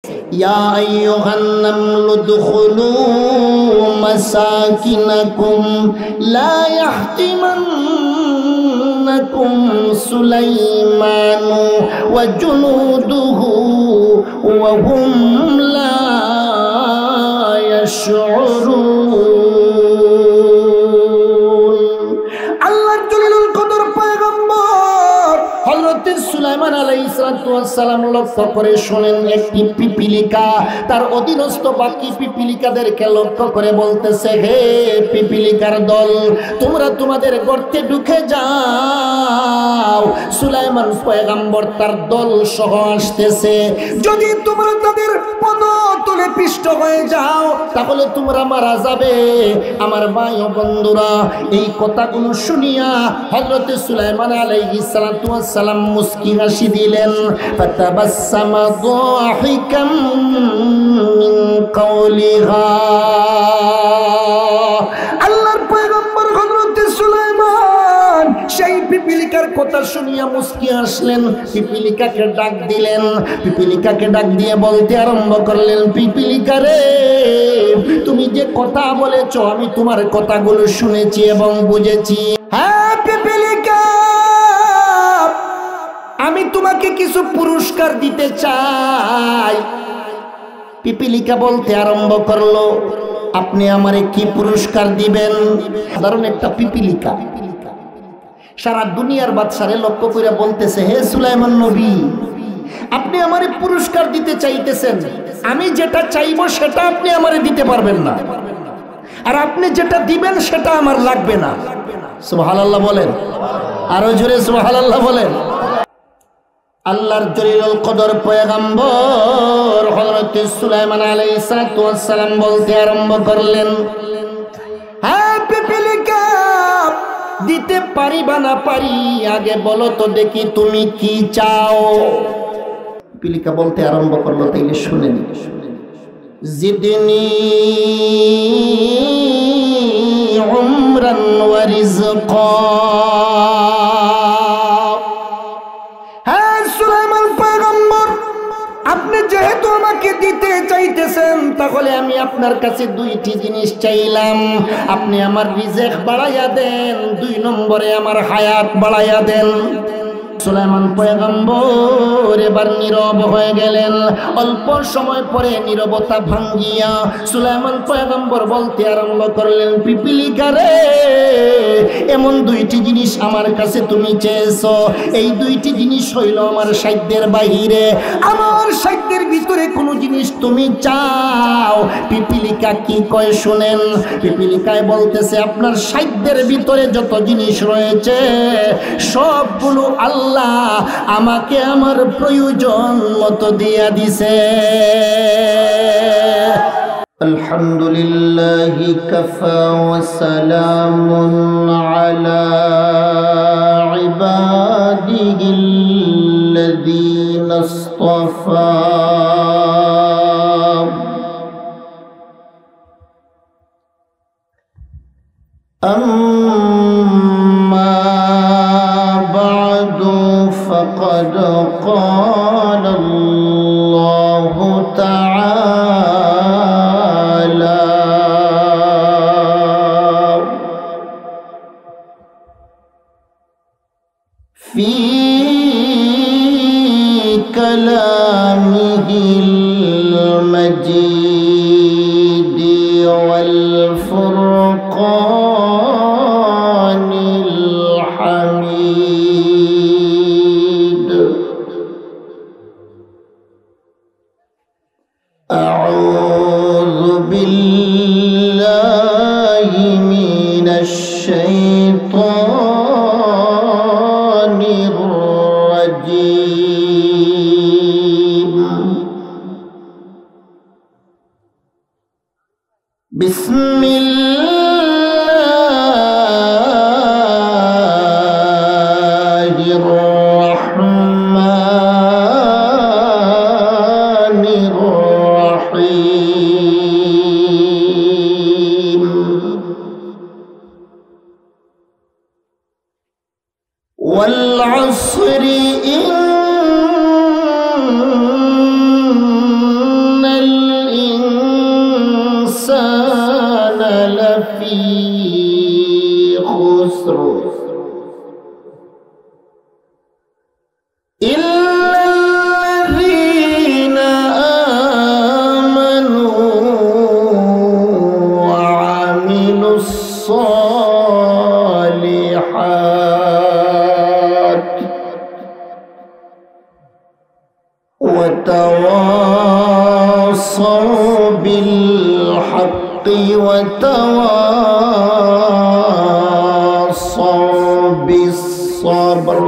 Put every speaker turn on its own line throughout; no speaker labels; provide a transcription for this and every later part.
ইয়া আইয়ুহান নামলু দুখুলু মাসাকিনাকুম লা ইয়াহতিমান্নাকুম সুলাইমানু ওয়া জুনুদুহু ওয়া হুম লা ইয়াশউরুন। আল্লাহর জলিলুল কদর পয়গম্বর হযরত সুলাইমান আলাইহিস সালাম লক্ষ্য করে শোনেন, একটি পিপিলিকা তার অধীনস্থ বাকি পিপিলিকাদেরকে লক্ষ্য করে বলতেছে, হে পিপিলিকার দল, তোমরা তোমাদের গর্তে ঢুকে যাও, সুলাইমান পয়গম্বর তার দল সহ আসতেছে। যদি তোমরা তাদের পদতলে পিষ্ট হয়ে যাও তাহলে তোমরা মারা যাবে। আমার ভাই ও বন্ধুরা, এই কথাগুলো শুনিয়া হযরত সুলাইমান আলাইহিস সালাম মুস্কি হাসি দিলেন। ফাতাবাসসামা দাহিকাম মিন কাওলিহা। আল্লাহর পয়গম্বর হযরত সুলাইমান সেই পিপিলিকার কথা শুনিয়া মুস্কি হাসলেন। পিপিলিকাকে ডাক দিলেন। পিপিলিকাকে ডাক দিয়ে বলতে আরম্ভ করলেন, পিপিলিকা রে, তুমি যে কথা বলেছো আমি তোমার কথাগুলো শুনেছি এবং বুঝেছি। হ্যাঁ পিপিলিকা, আমি তোমাকে কিছু পুরস্কার দিতে চাই। পিপিলিকা বলতে আরম্ভ করলো, আপনি আমারে কি পুরস্কার দিবেন? সাধারণ একটা পিপিলিকা সারা দুনিয়ার বাদশারে লক্ষ্য করে বলতেছে, হে সুলাইমান নবী, আপনি আমারে পুরস্কার দিতে চাইতেছেন, আমি যেটা চাইবো সেটা আপনি আমারে দিতে পারবেন না, আর আপনি যেটা দিবেন সেটা আমার লাগবে না। সুবহানাল্লাহ বলেন, আরো জোরে সুবহানাল্লাহ বলেন। আল্লাহর জলিলুল কদর পয়গম্বর হযরত সুলাইমান আলাইহিস সালাম বলতে আরম্ভ করলেন, হ্যাঁ পিপিলিকা, দিতে পারি বা না পারি আগে বলো তো দেখি তুমি কি চাও। পিপিলিকা বলতে আরম্ভ করলো, তাইলে শুনেন, জিদনি উমরান ওয়া রিজকা। হ্যাঁ সুলাইমান পয়গম্বর, আপনি যেহেতু আমাকে দিতে চাইতেছেন তাহলে আমি আপনার কাছে দুইটি জিনিস চাইলাম। আপনি আমার রিজেক বাড়াইয়া দেন, 2 নম্বরে আমার হায়াত বাড়াইয়া দেন। সুলাইমান পয়গম্বর এবার নীরব হয়ে গেলেন। অল্প সময় পরে নীরবতা ভাঙ্গিয়া সুলাইমান পয়গম্বর বলতে আরম্ভ করলেন, পিপিলিকা রে, এমন 2টি জিনিস আমার কাছে তুমি চেয়েছো, এই 2টি জিনিস হইল আমার সাধ্যের বাহিরে। আমার সাধ্যের ভিতরে কোনো জিনিস তুমি চাও? পিপিলিকা কি কয় শুনেন। পিপিলিকায় বলতেছে, আপনার সাধ্যের ভিতরে যত জিনিস রয়েছে সবগুলো আল্লাহ আমাকে আমার প্রয়োজন মতো দিয়া দিছে। আলহামদুলিল্লাহি কাফা ওয়া সালামুন আলা ইবাদিহিল্লাযীনা ইসতাফা। فقد قال الله تعالى في كلامه المجيد والفرقان الحميد. أعوذ بالله من الشيطان الرجيم. بسم الله الرحمن الرحيم. والعصر إن وتواصوا بالصبر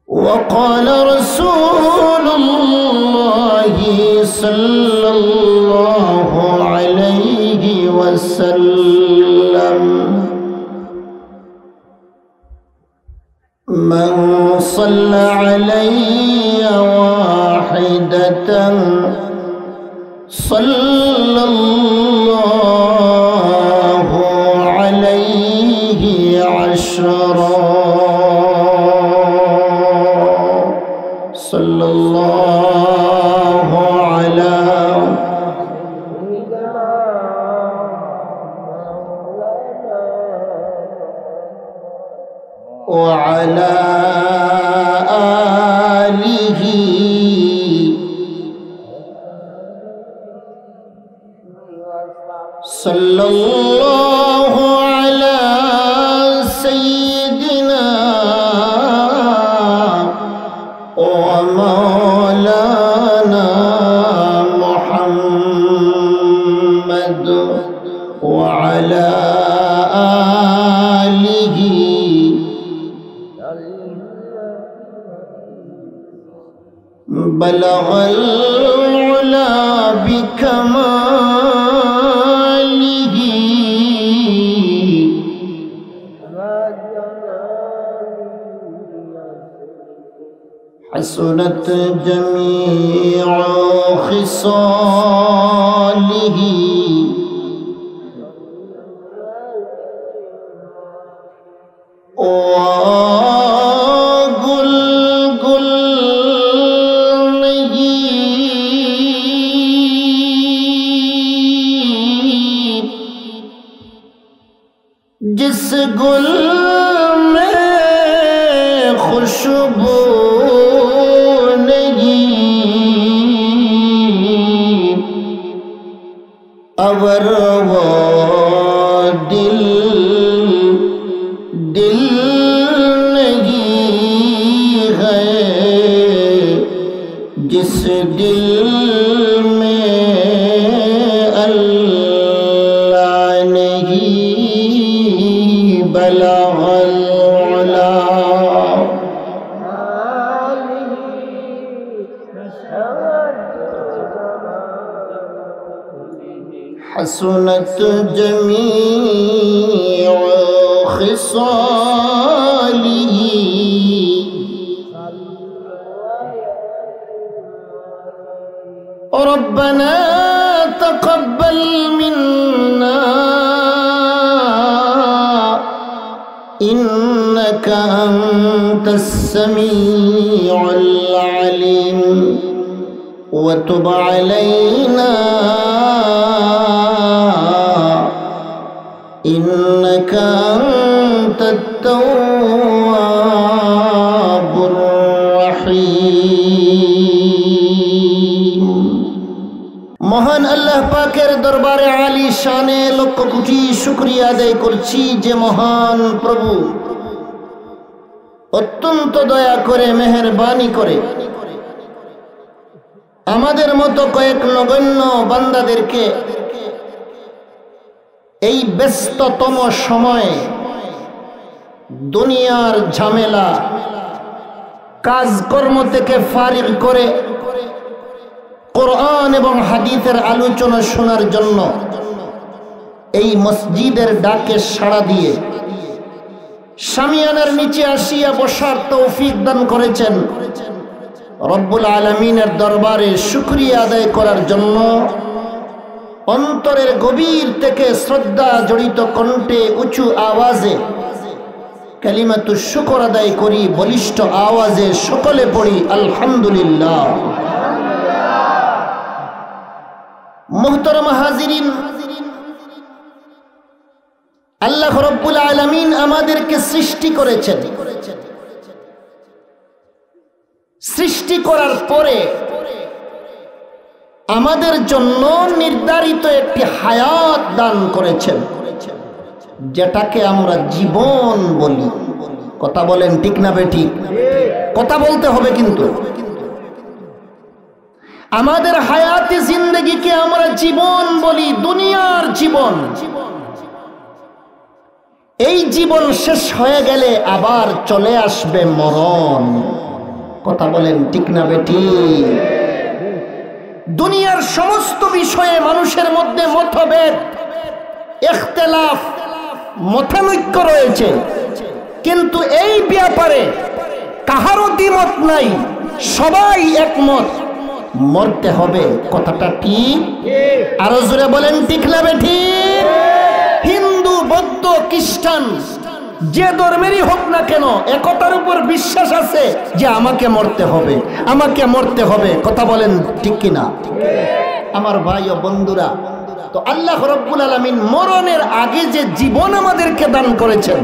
وقال رسول الله صلى الله عليه وسلم من صلى علي واحدة صلى الله عليه عشرا صلى الله على وعلى آله صلى الله على سيدنا ومولانا محمد وعلى آله بلغ العلا بكماله حسنت جميع خصاله जिस गुल में खुशबू नहीं अवर वो दिल दिल नहीं है जिस दिल में अल्लाह नहीं बलगल उला हसनत जमीअ खिसालिही रब्बना तक़ब्बल मिन्ना इन्नका अंतस समीउल अलीम वतुब अलैना इन्नका अंतत तव्वाबुर रहीम। মহান আল্লাহ পাকের দরবারে আলী শানে লক্ষ কোটি শুকরিয়া আদায় করছি যে মহান প্রভু অত্যন্ত দয়া করে মেহেরবানি করে আমাদের মতো কয়েক নগণ্য বান্দাদেরকে এই ব্যস্ততম সময়ে দুনিয়ার ঝামেলা কাজকর্ম থেকে ফারিগ করে কোরআন এবং হাদিসের আলোচনা শোনার জন্য এই মসজিদের ডাকে সাড়া দিয়ে শামিয়ানার নিচে আসিয়া বসার তৌফিক দান করেছেন রব্বুল আলামিনের দরবারে শুকরিয়া আদায় করার জন্য অন্তরের গভীর থেকে শ্রদ্ধা জড়িত কণ্ঠে উঁচু আওয়াজে কালিমাতুশ শুকর আদায় করি বলিষ্ঠ আওয়াজে সকলে পড়ি আলহামদুলিল্লাহ। মুহতারাম হাজিরিন, আল্লাহ রব্বুল আলামিন আমাদেরকে সৃষ্টি করেছেন। সৃষ্টি করার পরে আমাদের জন্য নির্ধারিত একটি হায়াত দান করেছেন, যেটাকে আমরা জীবন বলি। কথা বলেন ঠিক না বেঠিক? কথা বলতে হবে। কিন্তু আমাদের হায়াতে জিন্দেগিকে আমরা জীবন বলি, দুনিয়ার জীবন। এই জীবন শেষ হয়ে গেলে আবার চলে আসবে মরণ। কথা বলেন ঠিক না বেটি? দুনিয়ার সমস্ত বিষয়ে মানুষের মধ্যে মতভেদ, ইখতিলাফ, মতানৈক্য রয়েছে, কিন্তু এই ব্যাপারে কাহারও দ্বিমত নাই, সবাই একমত, মরতে হবে। কথাটা ঠিক? আরো জোরে বলেন ঠিক না বেটি? হিন্দু, বৌদ্ধ, খ্রিস্টান, যে ধর্মেরই হোক না কেন, একতার উপর বিশ্বাস আছে যে আমাকে মরতে হবে, আমাকে মরতে হবে। কথা বলেন ঠিক কিনা? আমার ভাই ও বন্ধুরা, তো আল্লাহ রাব্বুল আলামিন মরণের আগে যে জীবন আমাদেরকে দান করেছেন,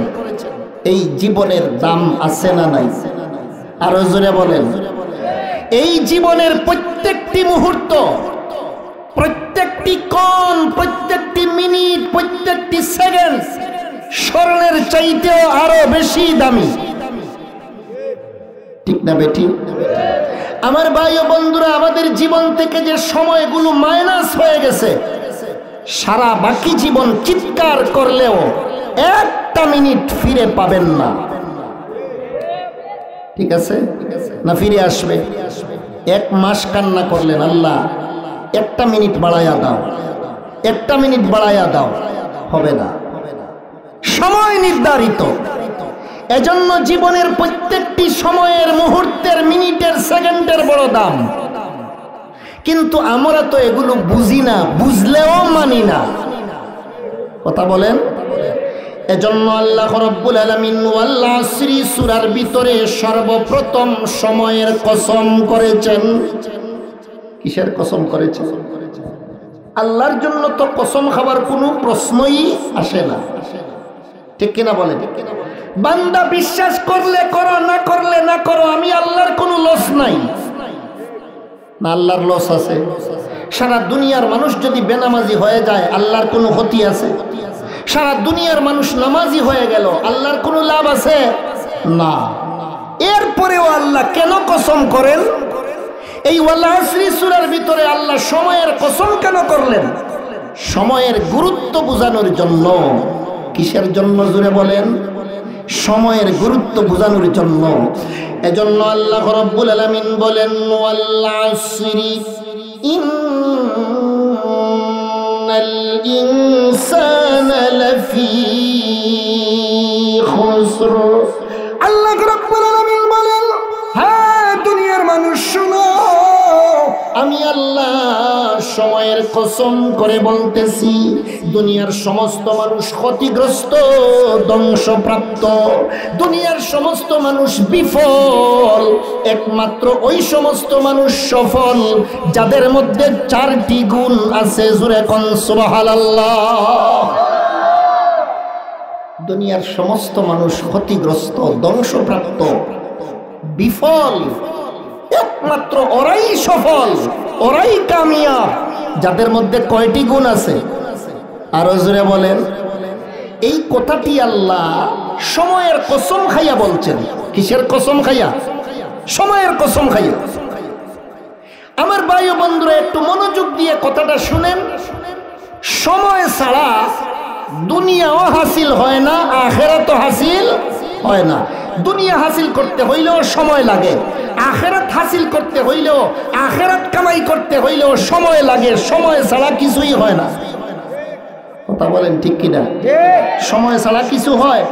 এই জীবনের দাম আছে না নাই? আরো জোরে বলেন। এই জীবনের প্রত্যেকটি মুহূর্ত, প্রত্যেকটি ক্ষণ, প্রত্যেকটি মিনিট, প্রত্যেকটি সেকেন্ড স্বর্ণের চাইতেও আরো বেশি দামি। ঠিক না বেটি? আমার ভাই ও বন্ধুরা, আমাদের জীবন থেকে যে সময়গুলো মাইনাস হয়ে গেছে, সারা বাকি জীবন চিৎকার করলেও একটা মিনিট ফিরে পাবেন না। ঠিক আছে না? ফিরে আসবে? 1 মাস কান্না করলেন, আল্লাহ একটা মিনিট বাড়াইয়া দাও, একটা মিনিট বাড়াইয়া দাও, হবে না। সময় নির্ধারিত। এজন্য জীবনের প্রত্যেকটি সময়ের, মুহূর্তের, মিনিটের, সেকেন্ডের বড় দাম। কিন্তু আমরা তো এগুলো বুঝি না, বুঝলেও মানি না। কথা বলেন। এজন্য আল্লাহ রাব্বুল আলামিন ওয়াল আসরি সূরার ভিতরে সর্বপ্রথম সময়ের কসম করেছেন। কিসের কসম করেছেন? আল্লাহর জন্য তো কসম খাবার কোনো প্রশ্নই আসে না। ঠিক কিনা বলেন? বান্দা বিশ্বাস করলে করো, না করলে না করো, আমি আল্লাহর কোনো লস নাই না? আল্লাহর লস আছে। সারা দুনিয়ার মানুষ যদি বেনামাজি হয়ে যায়, আল্লাহর কোনো ক্ষতি আছে? সারা দুনিয়ার মানুষ নামাজি হয়ে গেল, আল্লাহর কোনো লাভ আছে? না। এরপরেও আল্লাহ কেন কসম করেন? এই ওয়াল আসরি সূরার ভিতরে আল্লাহ সময়ের কসম কেন করলেন? সময়ের গুরুত্ব বোঝানোর জন্য। কিসের জন্য জুড়ে বলেন? সময়ের গুরুত্ব বোঝানোর জন্য। এজন্য আল্লাহ রাব্বুল আলামিন বলেন ওয়াল আসরি ইন্নাল ইনসানা লাফি খুসর। আল্লাহ রাব্বুল আলামিন বলেন, হ্যাঁ দুনিয়ার মানুষ শুনো, আমি আল্লাহ সময়ের কসম করে বলতেছি, দুনিয়ার সমস্ত মানুষ ক্ষতিগ্রস্ত, ধ্বংসপ্রাপ্ত। দুনিয়ার সমস্ত মানুষ বিফল, একমাত্র ওই সমস্ত মানুষ সফল যাদের মধ্যে 4টি গুণ আছে। জোরে কোন সুবহানাল্লাহ। দুনিয়ার সমস্ত মানুষ ক্ষতিগ্রস্ত, ধ্বংসপ্রাপ্ত, বিফল, একমাত্র ওরাই সফল, ওরাই কামিয়াব যাদের মধ্যে কয়টি গুণ আছে? আরো জোরে বলেন। এই কথাটি আল্লাহ সময়ের কসম খাইয়া বলছেন। কিসের কসম খাইয়া? সময়ের কসম খাইয়া। আমার ভাই ও বন্ধুরা, একটু মনোযোগ দিয়ে কথাটা শুনেন। সময় ছাড়া দুনিয়াও হাসিল হয় না, আখিরাতও হাসিল হয় না। দুনিয়া হাসিল করতে হইলেও সময় লাগে, আখিরাত হাসিল করতে হইলেও, আখিরাত কামাই করতে হইলেও সময় লাগে। সময় ছাড়া কিছুই হয় না। কথা বলেন ঠিক কিনা? সময় ছাড়া কিছু হয়?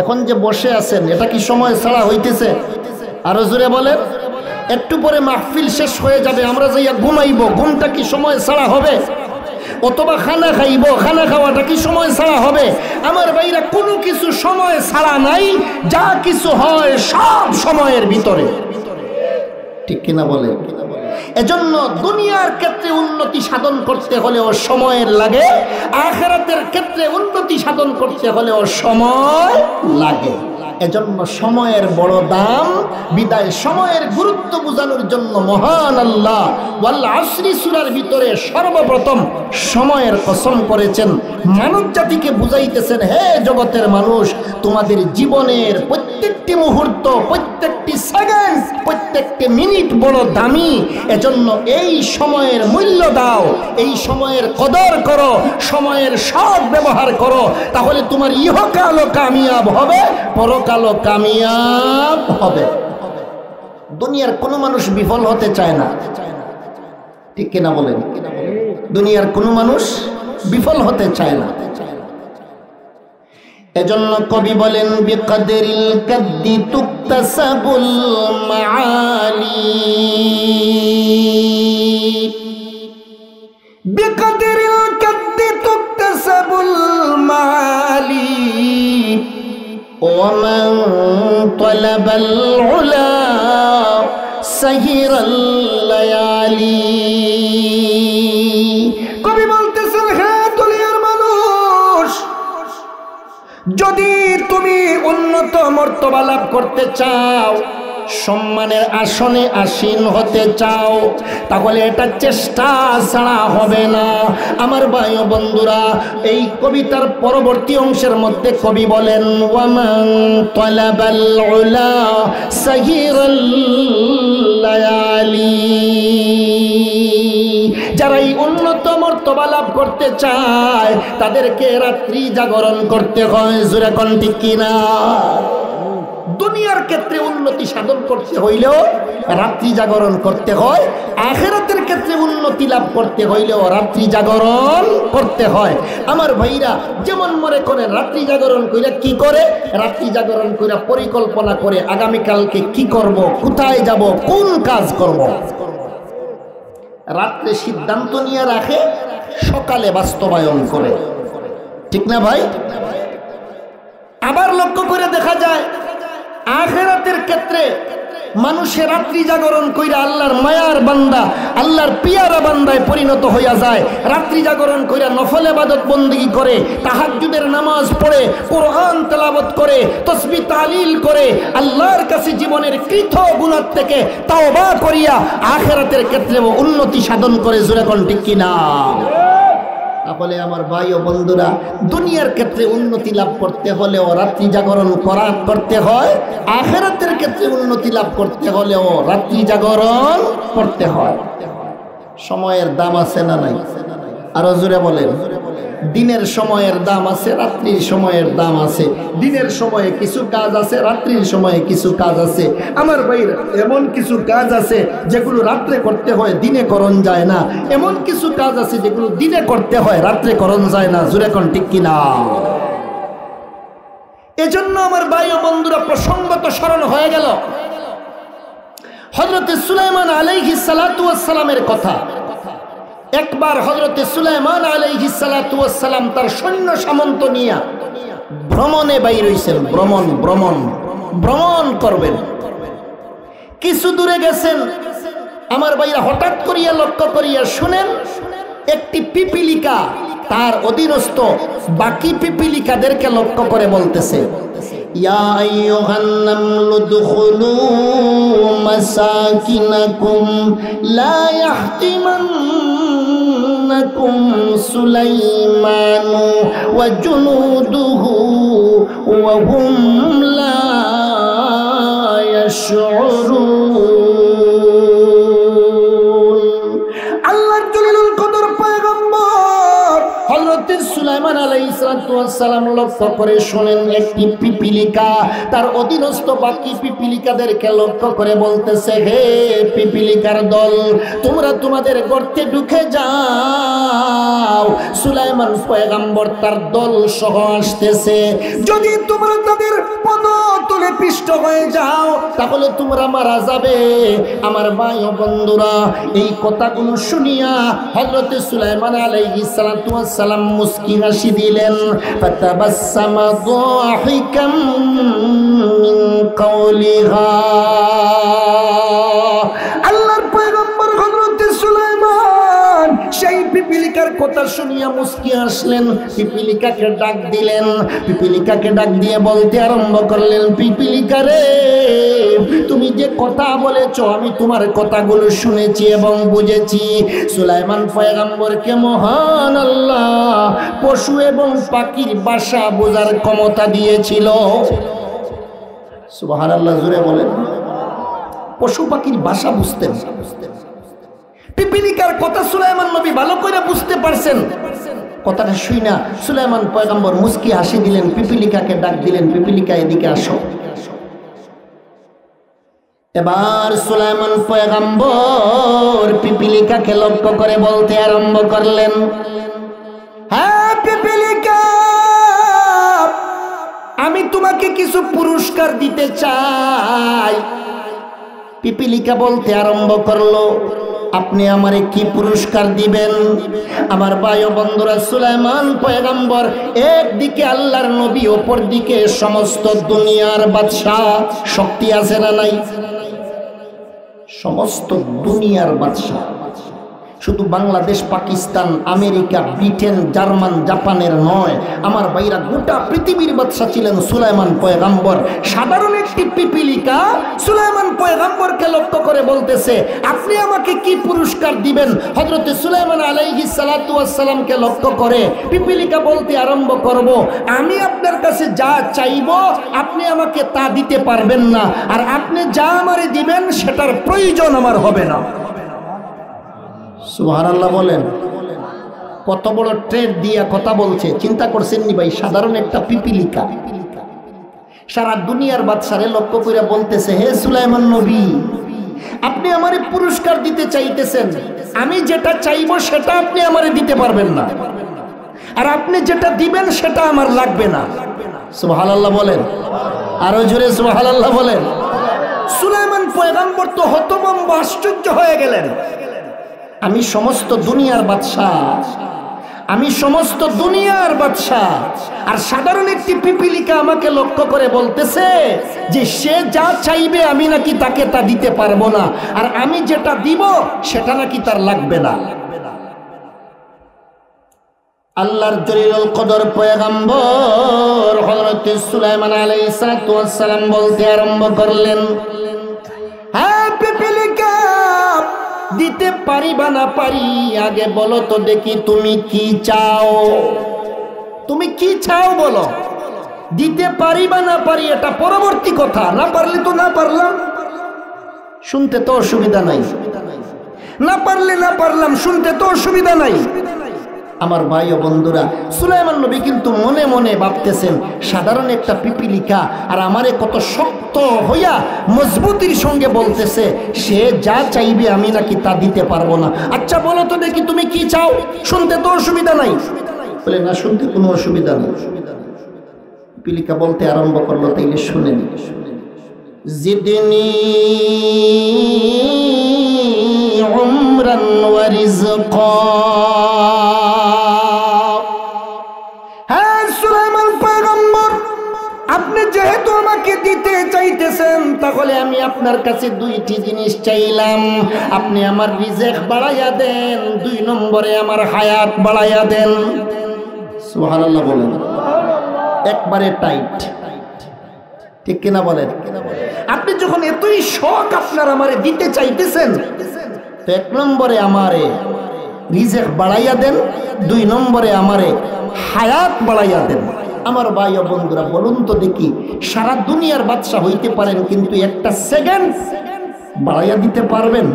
এখন যে বসে আছেন, এটা কি সময় ছাড়া হইতেছে? আরো জোরে বলেন। একটু পরে মাহফিল শেষ হয়ে যাবে, আমরা যাইয়া ঘুমাইব, ঘুমটা কি সময় ছাড়া হবে? অথবা খানা খাইব, খানা খাওয়াটা কি সময় ছাড়া হবে? আমার ভাইরা, কোনো কিছু সময় ছাড়া নাই। যা কিছু হয় সব সময়ের ভিতরে। ঠিক কিনা বলে? এজন্য দুনিয়ার ক্ষেত্রে উন্নতি সাধন করতে হলেও সময়ের লাগে, আখিরাতের ক্ষেত্রে উন্নতি সাধন করতে হলেও সময় লাগে। এজন্য সময়ের বড় দাম। বিদায় সময়ের গুরুত্ব বোঝানোর জন্য মহান আল্লাহ ওয়াল আসরি সূরার ভিতরে সর্বপ্রথম সময়ের কসম করেছেন। মানব জাতিকে বুঝাইতেছেন, হে জগতের মানুষ, তোমাদের জীবনের প্রত্যেকটি মুহূর্ত, প্রত্যেকটি প্রত্যেকটি সেকেন্ড, প্রত্যেকটি মিনিট বড় দামি। এজন্য এই সময়ের মূল্য দাও, এই সময়ের কদর করো, সময়ের সৎ ব্যবহার করো, তাহলে তোমার ইহকালও কামিয়াব হবে, পরকালও কামিয়াব হবে। দুনিয়ার কোনো মানুষ বিফল হতে চায় না, ঠিক কিনা বলেন? দুনিয়ার কোনো মানুষ বিফল হতে চায় না। এজন্য কবি বলেন, বিকদরিল কাদ্দি তুকতাসাবুল মাআলি, বিকদরিল কাদ্দি তুকতাসাবুল মাআলি, ওয়ামান তালাবাল উলা সাহিরাল লায়ালি। কবি বলতেছেন, হে দুনিয়ার মানুষ, যদি তুমি উন্নত মর্তবা লাভ করতে চাও, সম্মানের আসনে আসীন হতে চাও, তাহলে এটা চেষ্টা ছাড়া হবে না। আমার ভাই ও বন্ধুরা, এই কবিতার পরবর্তী অংশের মধ্যে কবি বলেন, ওয়ামান তালাবাল উলা সাহিরাল লায়ালি, যারা এই উন্নত মর্তবা লাভ করতে চায় তাদেরকে রাত্রি জাগরণ করতে হয়। জোরে কোন ঠিক কিনা? দুনিয়ার ক্ষেত্রে উন্নতি সাধন করতে হইলেও রাত্রি জাগরণ করতে হয়, আখিরাতের ক্ষেত্রে উন্নতি লাভ করতে হইলেও রাত্রি জাগরণ করতে হয়। আমার ভাইরা যেমন মনে করেন রাত্রি জাগরণ কইরা কি করে? রাত্রি জাগরণ কইরা পরিকল্পনা করে আগামীকালকে কি করব, কোথায় যাব, কোন কাজ করব। রাত্রে সিদ্ধান্ত নিয়ে রাখে, সকালে বাস্তবায়ন করে, ঠিক না ভাই? আবার লক্ষ্য করে দেখা যায় আখিরাতের ক্ষেত্রে মানুষের রাত্রি জাগরণ কইরা আল্লাহর মায়ার বান্দা, আল্লাহর পিয়ারা বান্দায় পরিণত হইয়া যায়। রাত্রি জাগরণ কইরা নফল ইবাদত বন্দেগী করে, তাহাজ্জুদের নামাজ পড়ে, কোরআন তেলাওয়াত করে, তাসবিহ তাহলিল করে, আল্লাহর কাছে জীবনের কৃত গুনাহ থেকে তাওবা করিয়া আখিরাতের ক্ষেত্রে উন্নতি সাধন করে। জোরে কোন ঠিক কিনা? তাহলে আমার ভাই ও বন্ধুরা, দুনিয়ার ক্ষেত্রে উন্নতি লাভ করতে হলেও রাত্রি জাগরণ করতে হয়, আখিরাতের ক্ষেত্রে উন্নতি লাভ করতে হলেও রাত্রি জাগরণ করতে হয়। সময়ের দাম আছে না নাই? আরো জোরে বলেন। দিনের সময়ের দাম আছে, রাত্রির সময়ের দাম আছে। দিনের সময়ে কিছু কাজ আছে, রাত্রির সময়ে কিছু কাজ আছে। আমার ভাইরা, এমন কিছু কাজ আছে যেগুলো রাত্রে করতে হয়, দিনে করণ যায় না। এমন কিছু কাজ আছে যেগুলো দিনে করতে হয়, রাত্রে করণ যায় না। জোরে কোন ঠিক কিনা? এজন্য আমার ভাই ও বন্ধুরা, প্রসঙ্গত স্মরণ হয়ে গেল হযরতে সুলাইমান আলাইহিস সালাতু ওয়াস সালামের কথা। একবার হযরতে সুলাইমান আলাইহিস সালাতু ওয়াস সালাম তার সৈন্য সামন্ত নিয়ে ভ্রমণে বাইর হইছেন। ভ্রমণ করবেন। কিছু দূরে গেছেন, আমার ভাইরা হঠাৎ করিয়া লক্ষ্য করিয়া শুনেন, একটি পিপিলিকা তার অধীনস্থ বাকি পিপিলিকাদেরকে লক্ষ্য করে বলতেছে, ইয়া আইয়ুহান নামলু দুখুলু মাসাকিনাকুম লা ইয়াহতিমান্নাকুম সুলাইমানু ওয়া জুনুদুহু ওয়া হুম লা ইয়াশউরুন। আল্লাহর জলিলুল কদর পয়গম্বর হযরত সুলাইমান আলাইহিস সালাম লক্ষ্য করে শোনেন, একটি পিপিলিকা তার অধীনস্থ বাকি পিপিলিকাদেরকে লক্ষ্য করে বলতেছে, হে পিপিলিকার দল, তোমরা তোমাদের গর্তে ঢুকে যাও। সুলাইমান পয়গম্বর তার দল সহ আসতেছে। যদি তোমরা তাদের পদতলে পিষ্ট হয়ে যাও তাহলে তোমরা মারা যাবে। আমার ভাই ও বন্ধুরা, এই কথাগুলো শুনিয়া হযরত সুলাইমান আলাইহিস সালাম মুস্কি হাসি দিলেন। ফাতাবাসসামা দাহিকাম মিন কাওলিহা। আল্লাহর পয়গম্বর হযরত সুলাইমান সেই পিপিলিকার কথা শুনিয়া মুস্কি হাসলেন। পিপিলিকাকে ডাক দিলেন। পিপিলিকাকে ডাক দিয়ে বলতে আরম্ভ করলেন, পিপিলিকা রে, তুমি যে কথা বলেছ আমি তোমার কথাগুলো শুনেছি এবং বুঝেছি। সুলাইমান পয়গম্বরকে মহান আল্লাহ পশু এবং পাখির ভাষা বোঝার ক্ষমতা দিয়েছিল। সুবহানাল্লাহ, জোরে বলেন। পশু পাখির ভাষা বুঝতেন। পিপিলিকার কথা সুলাইমান নবী ভালো করে বুঝতে পারছেন। কথাটা শুই না সুলাইমান পয়গম্বর মুস্কি হাসি দিলেন, পিপিলিকাকে ডাক দিলেন, পিপিলিকা এদিকে আসো। এবার সুলাইমান পয়গম্বর পিপিলিকাকে লক্ষ্য করে বলতে আরম্ভ করলেন, হ্যাঁ পিপিলিকা, আমি তোমাকে কিছু পুরস্কার দিতে চাই। পিপিলিকা বলতে আরম্ভ করলো, আপনি আমারে কি পুরস্কার দিবেন? আমার ভাই ও বন্ধুরা, সুলাইমান পয়গম্বর একদিকে আল্লাহর নবী, অপর দিকে সমস্ত দুনিয়ার বাদশাহ। শক্তি আছে না নাই? সমস্ত দুনিয়ার বাদশাহ, শুধু Bangladesh, Pakistan, America, Britain, German, জাপানের নয়, আমার ভাইরা গোটা পৃথিবীর বাদশা ছিলেন সুলাইমান পয়গম্বর। সাধারণ একটি পিপিলিকা সুলাইমান পয়গম্বরকে লক্ষ্য করে বলতেছে, আপনি আমাকে কি পুরস্কার দিবেন? হযরত সুলাইমান আলাইহিস সালাতু ওয়াস সালামকে লক্ষ্য করে পিপিলিকা বলতে আরম্ভ করব, আমি আপনার কাছে যা চাইবো আপনি আমাকে তা দিতে পারবেন না, আর আপনি যা আমারে দিবেন সেটার প্রয়োজন আমার হবে না। সুবহানাল্লাহ বলেন। কত বড় ট্রেড দিয়া কথা বলছে, চিন্তা করছেন নি ভাই? সাধারণ একটা পিপিলিকা সারা দুনিয়ার বাদশারে লক্ষ্য করে বলতেছে, হে সুলাইমান নবী, আপনি আমারে পুরস্কার দিতে চাইতেছেন, আমি যেটা চাইবো সেটা আপনি আমারে দিতে পারবেন না, আর আপনি যেটা দিবেন সেটা আমার লাগবে না। সুবহানাল্লাহ বলেন, আরো জোরে সুবহানাল্লাহ বলেন। সুলাইমান পয়গম্বর তো হতভম্ব, আশ্চর্য হয়ে গেলেন। আমি সমস্ত দুনিয়ার বাদশাহ, আমি সমস্ত দুনিয়ার বাদশাহ, আর সাধারণ একটি পিপিলিকা আমাকে লক্ষ্য করে বলতেছে যে সে যা চাইবে আমি নাকি তাকে তা দিতে পারবো না, আর আমি যেটা দিব সেটা নাকি তার লাগবে না। আল্লাহর জলিলুল কদর পয়গম্বর হযরত সুলাইমান আলাইহিস সালাতু ওয়াস সালাম বলতে আরম্ভ করলেন, হ্যাঁ পিপিলিকা, দিতে পারি বা না পারি, আগে বলো তো দেখি তুমি কি চাও? তুমি কি চাও বলো। দিতে পারি বা না পারি এটা পরবর্তী কথা, না পারলে তো না পারলাম, শুনতে তো অসুবিধা নাই, না পারলে না পারলাম, শুনতে তো অসুবিধা নাই। আমার ভাই ও বন্ধুরা, সুলাইমান নবী কিন্তু মনে মনে ভাবতেছেন, সাধারণ একটা পিপিলিকা আর আমারে কত শক্ত হইয়া মজবুতির সঙ্গে বলতেছে সে যা চাইবে আমি নাকি তা দিতে পারবো না। আচ্ছা বলো তো দেখি তুমি কি চাও, শুনতে তো অসুবিধা নাই। বলে না, শুনতে কোনো অসুবিধা নেই। পিপিলিকা বলতে আরম্ভ করলো, তাইলে শুনেন, জিদনি উমরান ওয়া রিজকা। আপনি যেহেতু আমাকে দিতে চাইতেছেন, তাহলে আমি আপনার কাছে দুইটি জিনিস চাইলাম। আপনি আমার রিজেক বাড়াইয়া দেন, 2 নম্বরে আমার হায়াত বাড়াইয়া দেন। সুবহানাল্লাহ বলেন। একবারে টাইট, ঠিক কিনা বলেন? আপনি যখন এতই শখ আপনার আমারে দিতে চাইতেছেন, তো 1 নম্বরে আমারে রিজেক বাড়াইয়া দেন, 2 নম্বরে আমারে হায়াত বাড়াইয়া দেন। আমার ভাই ও বন্ধুরা, বলুন তো দেখি, সারা দুনিয়ার বাদশা হইতে পারেন কিন্তু একটা সেকেন্ড বাড়াইয়া দিতে পারবেন?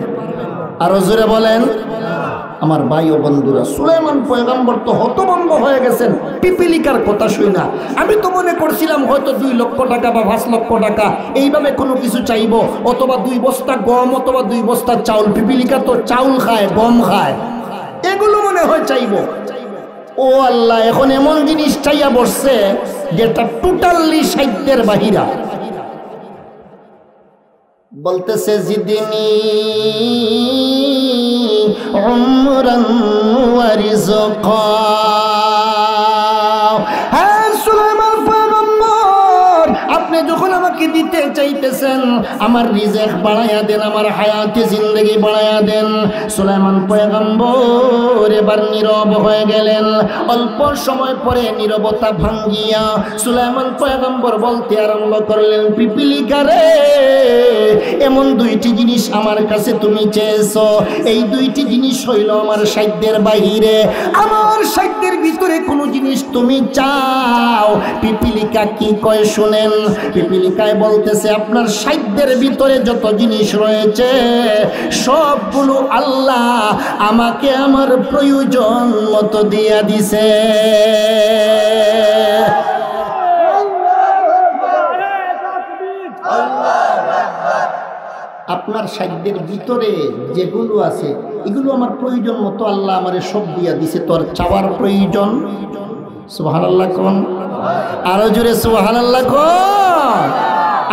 আরো জোরে বলেন। আমার ভাই ও বন্ধুরা, সুলাইমান পয়গম্বর তো হতভম্ব হয়ে গেছেন পিপিলিকার কথা শুই না। আমি তো মনে করছিলাম হয়তো 2 লক্ষ টাকা বা 5 লক্ষ টাকা এইভাবে কোনো কিছু চাইবো, অথবা 2 বস্তা গম, অথবা 2 বস্তা চাউল। পিপিলিকা তো চাউল খায়, গম খায়, এগুলো মনে হয় চাইবো। ও আল্লাহ, এখন এমন জিনিস চাইয়া বসছে যেটা টোটালি সাহিত্যের বাহিরা। বলতেছে জিদিনি উমরান ওয়া রিজকা। হ্যাঁ সুলাইমান পয়গম্বর, আপনি যখন আমাকে দিতে চাইতেছেন, আমার রিজেক বাড়াইয়া দেন, আমার হায়াতে জিন্দেগি বাড়াইয়া দেন। সুলাইমান পয়গম্বর এবার নীরব হয়ে গেলেন। অল্প সময় পরে নীরবতা ভাঙ্গিয়া সুলাইমান পয়গম্বর বলতে আরম্ভ করলেন, পিপিলিকা রে, এমন 2টি জিনিস আমার কাছে তুমি চেয়েছো, এই 2টি জিনিস হইল আমার সাধ্যের বাহিরে। আমার সাধ্যের ভিতরে কোনো জিনিস তুমি চাও। পিপিলিকা কি কয় শুনেন। পিপিলিকায় বলতেছে, আপনার সাধ্যের সাধ্যের ভিতরে যত জিনিস রয়েছে সবগুলো আল্লাহ আমাকে আমার প্রয়োজন মতো দিয়া দিছে। আপনার সাধ্যের ভিতরে যেগুলো আছে এগুলো আমার প্রয়োজন মতো আল্লাহ আমারে সব দিয়া দিছে। তোর চাওয়ার প্রয়োজন। সুবহানাল্লাহ কোন, আরো জোরে সুবহানাল্লাহ কোন।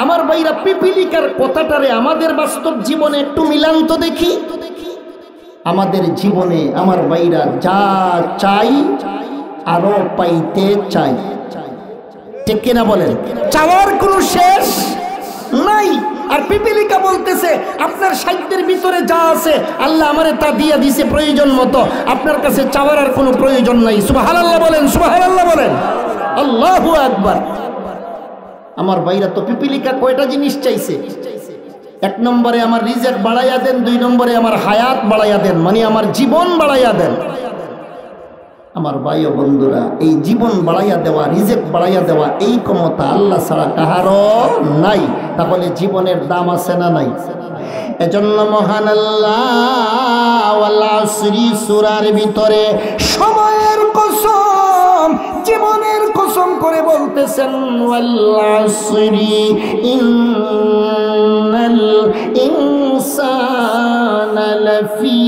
আমার ভাইরা পিপিলিকার কথাটারে আমাদের বাস্তব জীবনে একটু মিলান তো দেখি। আমাদের জীবনে আমার ভাইরা যা চাই আরো পাইতে চাই, ঠিক কিনা বলেন? চাওয়ার কোনো শেষ নাই। আর পিপিলিকা বলতেছে আপনার সাধ্যের ভিতরে যা আছে আল্লাহ আমারে তা দিয়ে দিছে প্রয়োজন মতো, আপনার কাছে চাওয়ার আর কোনো প্রয়োজন নাই। সুবহানাল্লাহ বলেন, সুবহানাল্লাহ বলেন, আল্লাহু আকবার। আমার ভাইরা তো পিপিলিকা কয়টা জিনিস চাইছে? এক নম্বরে আমার রিজিক বাড়াইয়া দেন, দুই নম্বরে আমার হায়াত বাড়াইয়া দেন, মানে আমার জীবন বাড়াইয়া দেন। আমার ভাই ও বন্ধুরা, এই জীবন বাড়াইয়া দেওয়া, রিজিক বাড়াইয়া দেওয়া এই ক্ষমতা আল্লাহ ছাড়া কাহারও নাই। তাহলে জীবনের দাম আছে না নাই? এজন্য মহান আল্লাহ ওয়াল আসরি সূরার ভিতরে সময়ের কসম, জীবনের কসম করে বলতেছেন ওয়াল আসরি ইন্নাল ইনসানা লাফি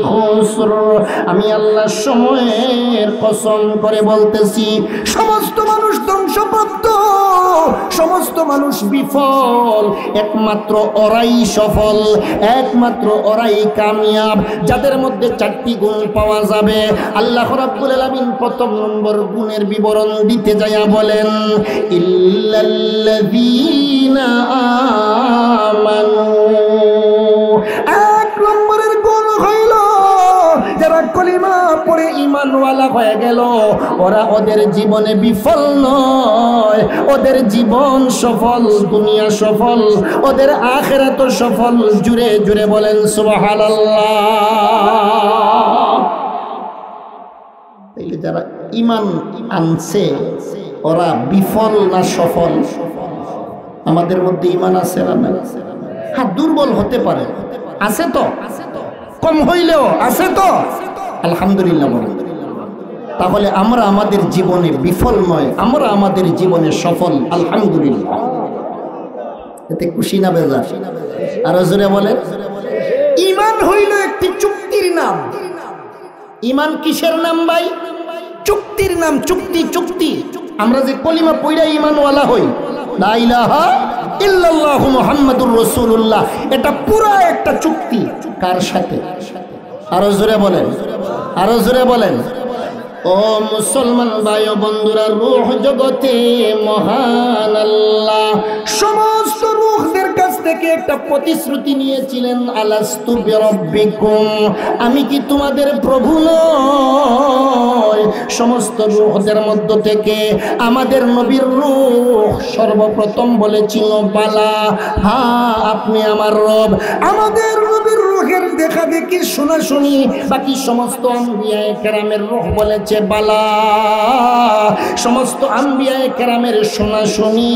খুসর। আমি আল্লাহ সময়ের কসম করে বলতেছি সমস্ত মানুষ ধ্বংসপ্রাপ্ত, সমস্ত মানুষ বিফল, একমাত্র ওরাই সফল, একমাত্র ওরাই কামিয়াব যাদের মধ্যে চারটি গুণ পাওয়া যাবে। আল্লাহ রাব্বুল আলামিন প্রথম নম্বর গুণের বিবরণ দিতে যায়া বলেন ইল্লাল্লাযীনা আমানু। এক নম্বরের গুণ হইল যারা কলিমা পড়ে ঈমানওয়ালা হয়ে গেল, ওরা ওদের জীবনে বিফল নয়, ওদের জীবন সফল, দুনিয়া সফল, ওদের আখিরাত সফল। জুড়ে জুড়ে বলেন সুবহানাল্লাহ। তাইলে যারা ঈমান আনছে ওরা বিফল না সফল? আমাদের মধ্যে ঈমান আছে না নাই? হ্যাঁ, দুর্বল হতে পারে, আছে তো, কম হইলেও আছে তো, আলহামদুলিল্লাহ বলেন। তাহলে আমরা আমাদের জীবনে বিফল নয়, আমরা আমাদের জীবনে সফল, আলহামদুলিল্লাহ। এতে খুশি না বেজার? আর জোরে বলেন। ঈমান হইল একটি চুক্তির নাম। ঈমান কিসের নাম ভাই? চুক্তির নাম। চুক্তি, চুক্তি। আমরা যে কলিমা পড়া ঈমানওয়ালা হই, লা ইলাহা ইল্লাল্লাহু মুহাম্মাদুর রাসূলুল্লাহ, এটা পুরো একটা চুক্তি। কার সাথে? আরো জোরে বলেন, আরো জোরে বলেন। ও মুসলমান ভাই ও বন্ধুরা, রূহ জগতে মহান আল্লাহ সমস্ত রূহদের কাছ থেকে একটা প্রতিশ্রুতি নিয়েছিলেন, আলাস্তু বিরাব্বিকুম, আমি কি তোমাদের প্রভু নয়? সমস্ত রূহদের মধ্য থেকে আমাদের নবীর রূহ সর্বপ্রথম বলেছিল বালা, হ্যাঁ আপনি আমার রব। আমাদের নবীর রূহের দেখা দেখি শোনা শুনি বাকি সমস্ত আম্বিয়ায়ে কেরামের রূহ বলেছে বালা। সমস্ত আম্বিয়ায়ে কেরামের শোনা শুনি,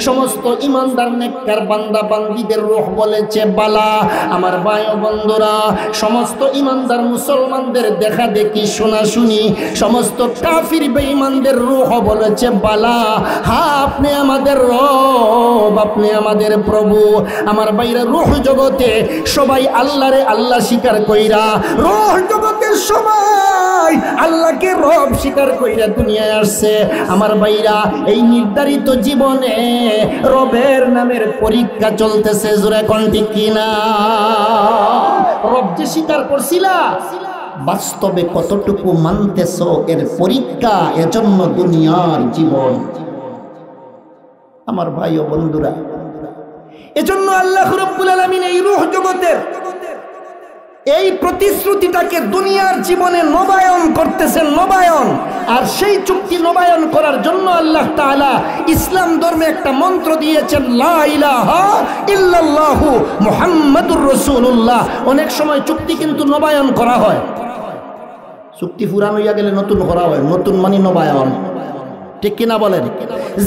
সমস্ত ইমানদার নেককার বান্দা বান্দীদের রূহ বলেছে বালা। আমার ভাই ও বন্ধুরা, সমস্ত ইমানদার মুসলমানদের দেখা দেখি শোনা শুনি সমস্ত কাফির বেঈমানদের রূহ বলেছে বালা, হ্যাঁ আপনি আমাদের রব, আপনি আমাদের প্রভু। আমার ভাইরা, রূহ জগতে সবাই আল্লাহরে আল্লাহ স্বীকার কইরা, রূহ জগতে সবাই আল্লাহকে রব স্বীকার কইরা দুনিয়ায় আসছে। আমার ভাইরা, এই নির্ধারিত জীবনে রবের নামের পরীক্ষা চলতেছে। জোরে কোন ঠিক কিনা? রব যে স্বীকার করছিলা, বাস্তবে কতটুকু মানতেছ এর পরীক্ষা, এজন্য দুনিয়ার জীবন। আমার ভাই ও বন্ধুরা, এজন্য আল্লাহ রাব্বুল আলামিন এই রূহ জগতের এই প্রতিশ্রুতিটাকে দুনিয়ার জীবনে নবায়ন করতেছেন, নবায়ন। আর সেই চুক্তি নবায়ন করার জন্য আল্লাহ তাআলা ইসলাম ধর্মে একটা মন্ত্র দিয়েছেন, লা ইলাহা ইল্লাল্লাহু মুহাম্মাদুর রাসূলুল্লাহ। অনেক সময় চুক্তি কিন্তু নবায়ন করা হয়, চুক্তি পুরানো হইয়া গেলে নতুন করা হয়, নতুন মানে নবায়ন, ঠিক কিনা বলেন?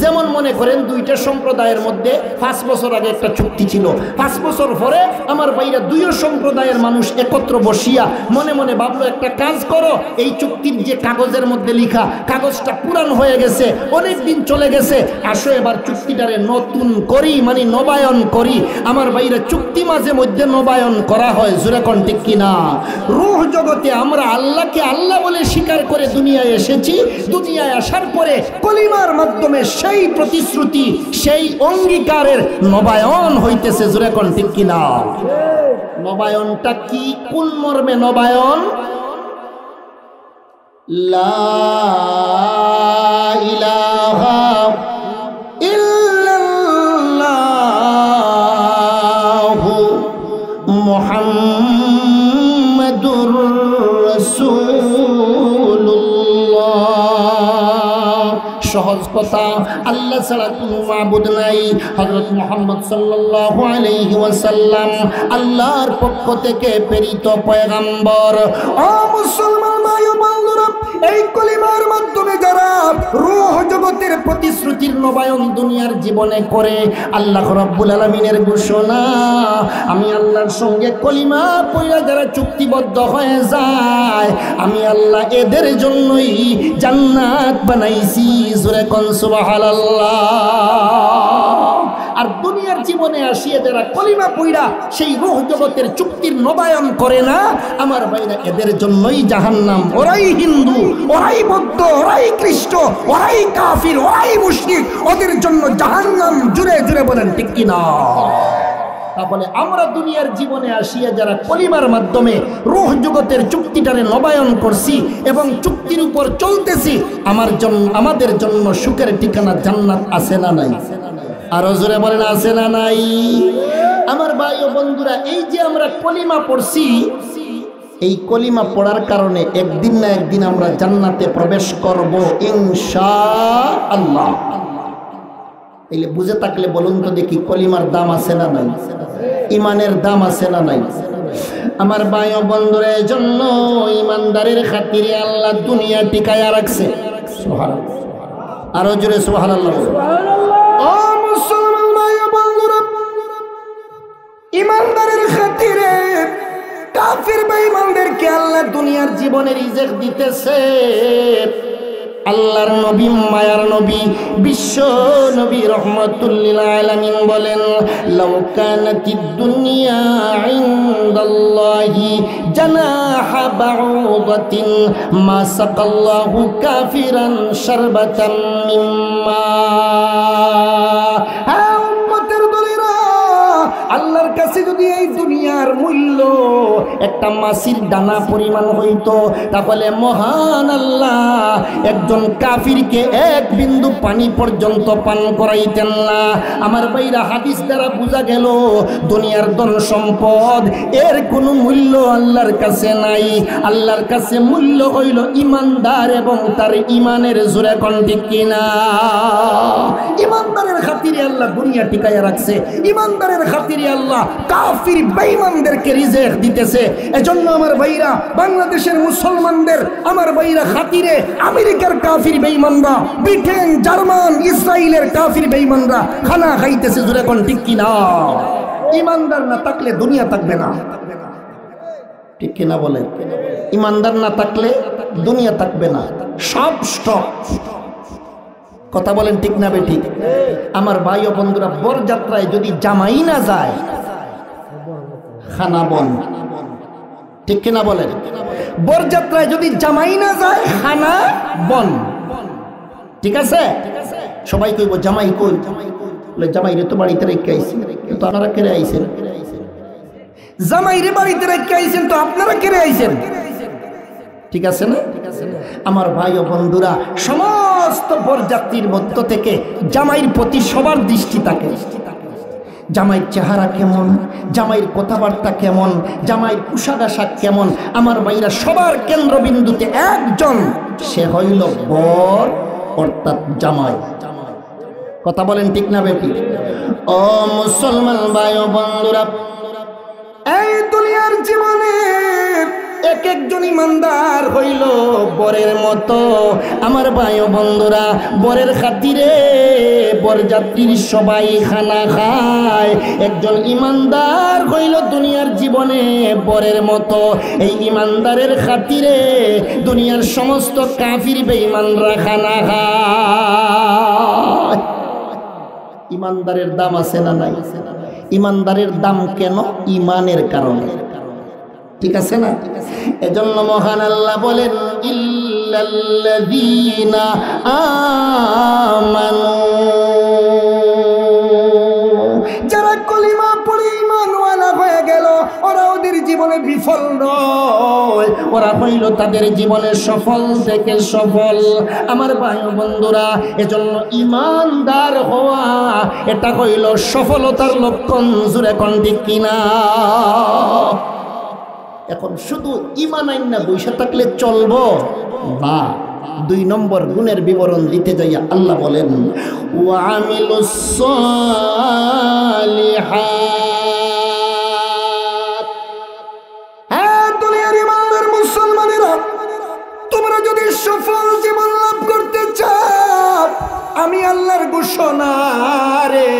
যেমন মনে করেন দুইটা সম্প্রদায়ের মধ্যে 5 বছর আগে একটা চুক্তি ছিল, 5 বছর পরে আমার ভাইরা দুইও সম্প্রদায়ের মানুষ একত্র বসিয়া মনে মনে ভাবলো একটা কাজ করো, এই চুক্তির যে কাগজের মধ্যে লেখা কাগজটা পুরান হয়ে গেছে, অনেক দিন চলে গেছে, আসো এবার চুক্তিটারে নতুন করি, মানে নবায়ন করি। আমার ভাইরা চুক্তি মাঝে মধ্যে নবায়ন করা হয়, জোরে কোন ঠিক কিনা? রূহ জগতে আমরা আল্লাহকে আল্লাহ বলে স্বীকার করে দুনিয়ায় এসেছি, দুনিয়ায় আসার পরে কলিমার মাধ্যমে সেই প্রতিশ্রুতি সেই অঙ্গীকারের নবায়ন হইতেছে, জোরে কোন ঠিক কিনা? নবায়নটা কি, কোন মর্মে নবায়ন? লা ইলাহা ইল্লাল্লাহু মুহাম্মাদুর রাসূলুল্লাহ। সহজ কথা, আল্লাহ ছাড়া কোনো মাবুদ নাই। হযরত মুহাম্মদ সাল্লাল্লাহু আলাইহি ওয়াসাল্লাম আল্লাহর পক্ষ থেকে প্রেরিত পয়গম্বর। ও মুসলমান ভাই ও বন্ধুরা, এই কলিমার মাধ্যমে যারা রূহ জগতের প্রতিশ্রুতির নবায়ন দুনিয়ার জীবনে করে, আল্লাহ রাব্বুল আলামিনের ঘোষণা, আমি আল্লাহর সঙ্গে কলিমা পড়া যারা চুক্তিবদ্ধ হয়ে যায়, আমি আল্লাহ এদের জন্যই জান্নাত বানাইছি, জোরে কোন সুবহানাল্লাহ। আর দুনিয়ার জীবনে আসিয়া যারা কলিমা পড়া সেই রূহ জগতের চুক্তির নবায়ন করে না, আমার ভাইরা এদের জন্যই জাহান্নাম। ওরাই হিন্দু, ওরাই বৌদ্ধ, ওরাই খ্রিস্ট, ওরাই কাফির, ওরাই মুশরিক, ওদের জন্য জাহান্নাম। জুড়ে জুড়ে বলেন ঠিক কিনা? তাহলে আমরা দুনিয়ার জীবনে আসিয়া যারা কলিমার মাধ্যমে রূহ জগতের চুক্তিটারে নবায়ন করছি এবং চুক্তির উপর চলতেছি, আমাদের জন্য সুখের ঠিকানা জান্নাত আছে না নাই? আরো জোরে বলেন আছে না নাই? আমার ভাই ও বন্ধুরা, এই যে আমরা কলিমা পড়ছি, এই কলিমা পড়ার কারণে একদিন না একদিন আমরা জান্নাতে প্রবেশ করব ইনশাআল্লাহ। এলে বুঝে থাকলে বলুন তো দেখি, কলিমার দাম আছে না নাই? ইমানের দাম আছে না নাই? আমার ভাই ও বন্ধুরা, এই জন্য ইমানদারের খাতিরে আল্লাহ দুনিয়া টিকায়া রাখছে। সুবহানাল্লাহ, আরো জোরে সুবহানাল্লাহ। ও মুসলমান ভাই ও বন্ধুরা, ইমানদারের খাতিরে কাফির বেঈমানদেরকে আল্লাহ দুনিয়ার জীবনে রিজিক দিতেছে। আল্লাহর নবী, মায়ার নবী, বিশ্ব নবী রহমাতুল লিল আলামিন বলেন, লাউ কানাতিদ দুনিয়া ইনদাল্লাহি জানাহা বাউদাতিন মা সাকাল্লাহু কাফিরান শারবাতাম মিম্মা। আল্লাহর কাছে যদি এই দুনিয়ার মূল্য একটা মাছির দানা পরিমাণ হইতো, তাহলে মহান আল্লাহ একজন কাফিরকে এক বিন্দু পানি পর্যন্ত পান করাইতেন না। আমার ভাইরা, হাদিস দ্বারা বোঝা গেল দুনিয়ার ধন সম্পদ এর কোনো মূল্য আল্লাহর কাছে নাই। আল্লাহর কাছে মূল্য হইল ইমানদার এবং তার ইমানের জোরে কোন ঠিক কিনা? ইমানদারের খাতিরে আল্লাহ দুনিয়া টিকায়া রাখছে, ইমানদারের খাতিরে আল্লাহ কাফির বেঈমানদেরকে রিজিক দিতেছে। এজন্য আমার ভাইরা, বাংলাদেশের মুসলমানদের আমার ভাইরা খাতিরে আমেরিকার কাফির বেঈমানরা, ব্রিটেন, জার্মান, ইসরায়েলের কাফির বেঈমানরা খানা খাইতেছে, জোরে কোন ঠিক কিনা? ইমানদার না থাকলে দুনিয়া থাকবে না, ঠিক কিনা বলে? ইমানদার না থাকলে দুনিয়া থাকবে না, সব স্টপ। কথা বলেন ঠিক না বেঠিক? আমার ভাই ও বন্ধুরা, বরযাত্রায় যদি জামাই না যায়, খানা বন, ঠিক কিনা বলেন? বরযাত্রায় যদি জামাই না যায়, খানা বন, ঠিক আছে? সবাই কইব জামাই কই? বলে জামাই রে তো বাড়িতে রেখে আইছেন, তো আপনারা কেড়ে আইছেন। জামাই রে বাড়িতে রেখে আইছেন, তো আপনারা কেড়ে আইছেন, ঠিক আছে না? আমার ভাই ও বন্ধুরা, সমস্ত বরযাত্রীর মধ্য থেকে জামাইয়ের প্রতি সবার দৃষ্টি থাকে। জামাইয়ের চেহারা কেমন, জামাইয়ের কথাবার্তা কেমন, জামাইয়ের পোশাক আশাক কেমন, আমার ভাইরা সবার কেন্দ্রবিন্দুতে একজন, সে হইল বর, অর্থাৎ জামাই। কথা বলেন ঠিক না বেটি? ও মুসলমান ভাই ও বন্ধুরা, এই দুনিয়ার জীবনে এক একজন ইমানদার হইল বরের মতো। আমার ভাই ও বন্ধুরা, বরের খাতিরে বরযাত্রীর সবাই খানা খায়। একজন ইমানদার হইল দুনিয়ার জীবনে বরের মতো। এই ইমানদারের খাতিরে দুনিয়ার সমস্ত কাফির বেঈমানরা খানা খায়। ইমানদারের দাম আছে না নাই? ইমানদারের দাম কেন? ইমানের কারণে, ঠিক আছে না? এজন্য মহান আল্লাহ বলেন, ইল্লাল্লাযীনা আমানু, যারা কলিমা পড়ে ঈমানওয়ালা হয়ে গেল ওরা ওদের জীবনে বিফল নয়, ওরা হইল তাদের জীবনে সফল থেকে সফল। আমার ভাই ও বন্ধুরা, এজন্য ইমানদার হওয়া এটা হইল সফলতার লক্ষণ। জোরে কোন ঠিক কিনা? এখন শুধু ঈমান আইনা বইসা থাকলে চলবো না। 2 নম্বর গুণের বিবরণ দিতে যাইয়া আল্লাহ বলেন, ওয়া আমিলুস সালিহাত। হ্যাঁ দুনিয়ার ইমানদার মুসলমানেরা, তোমরা যদি সফল জীবন লাভ করতে চাও, আমি আল্লাহর ঘোষণা রে,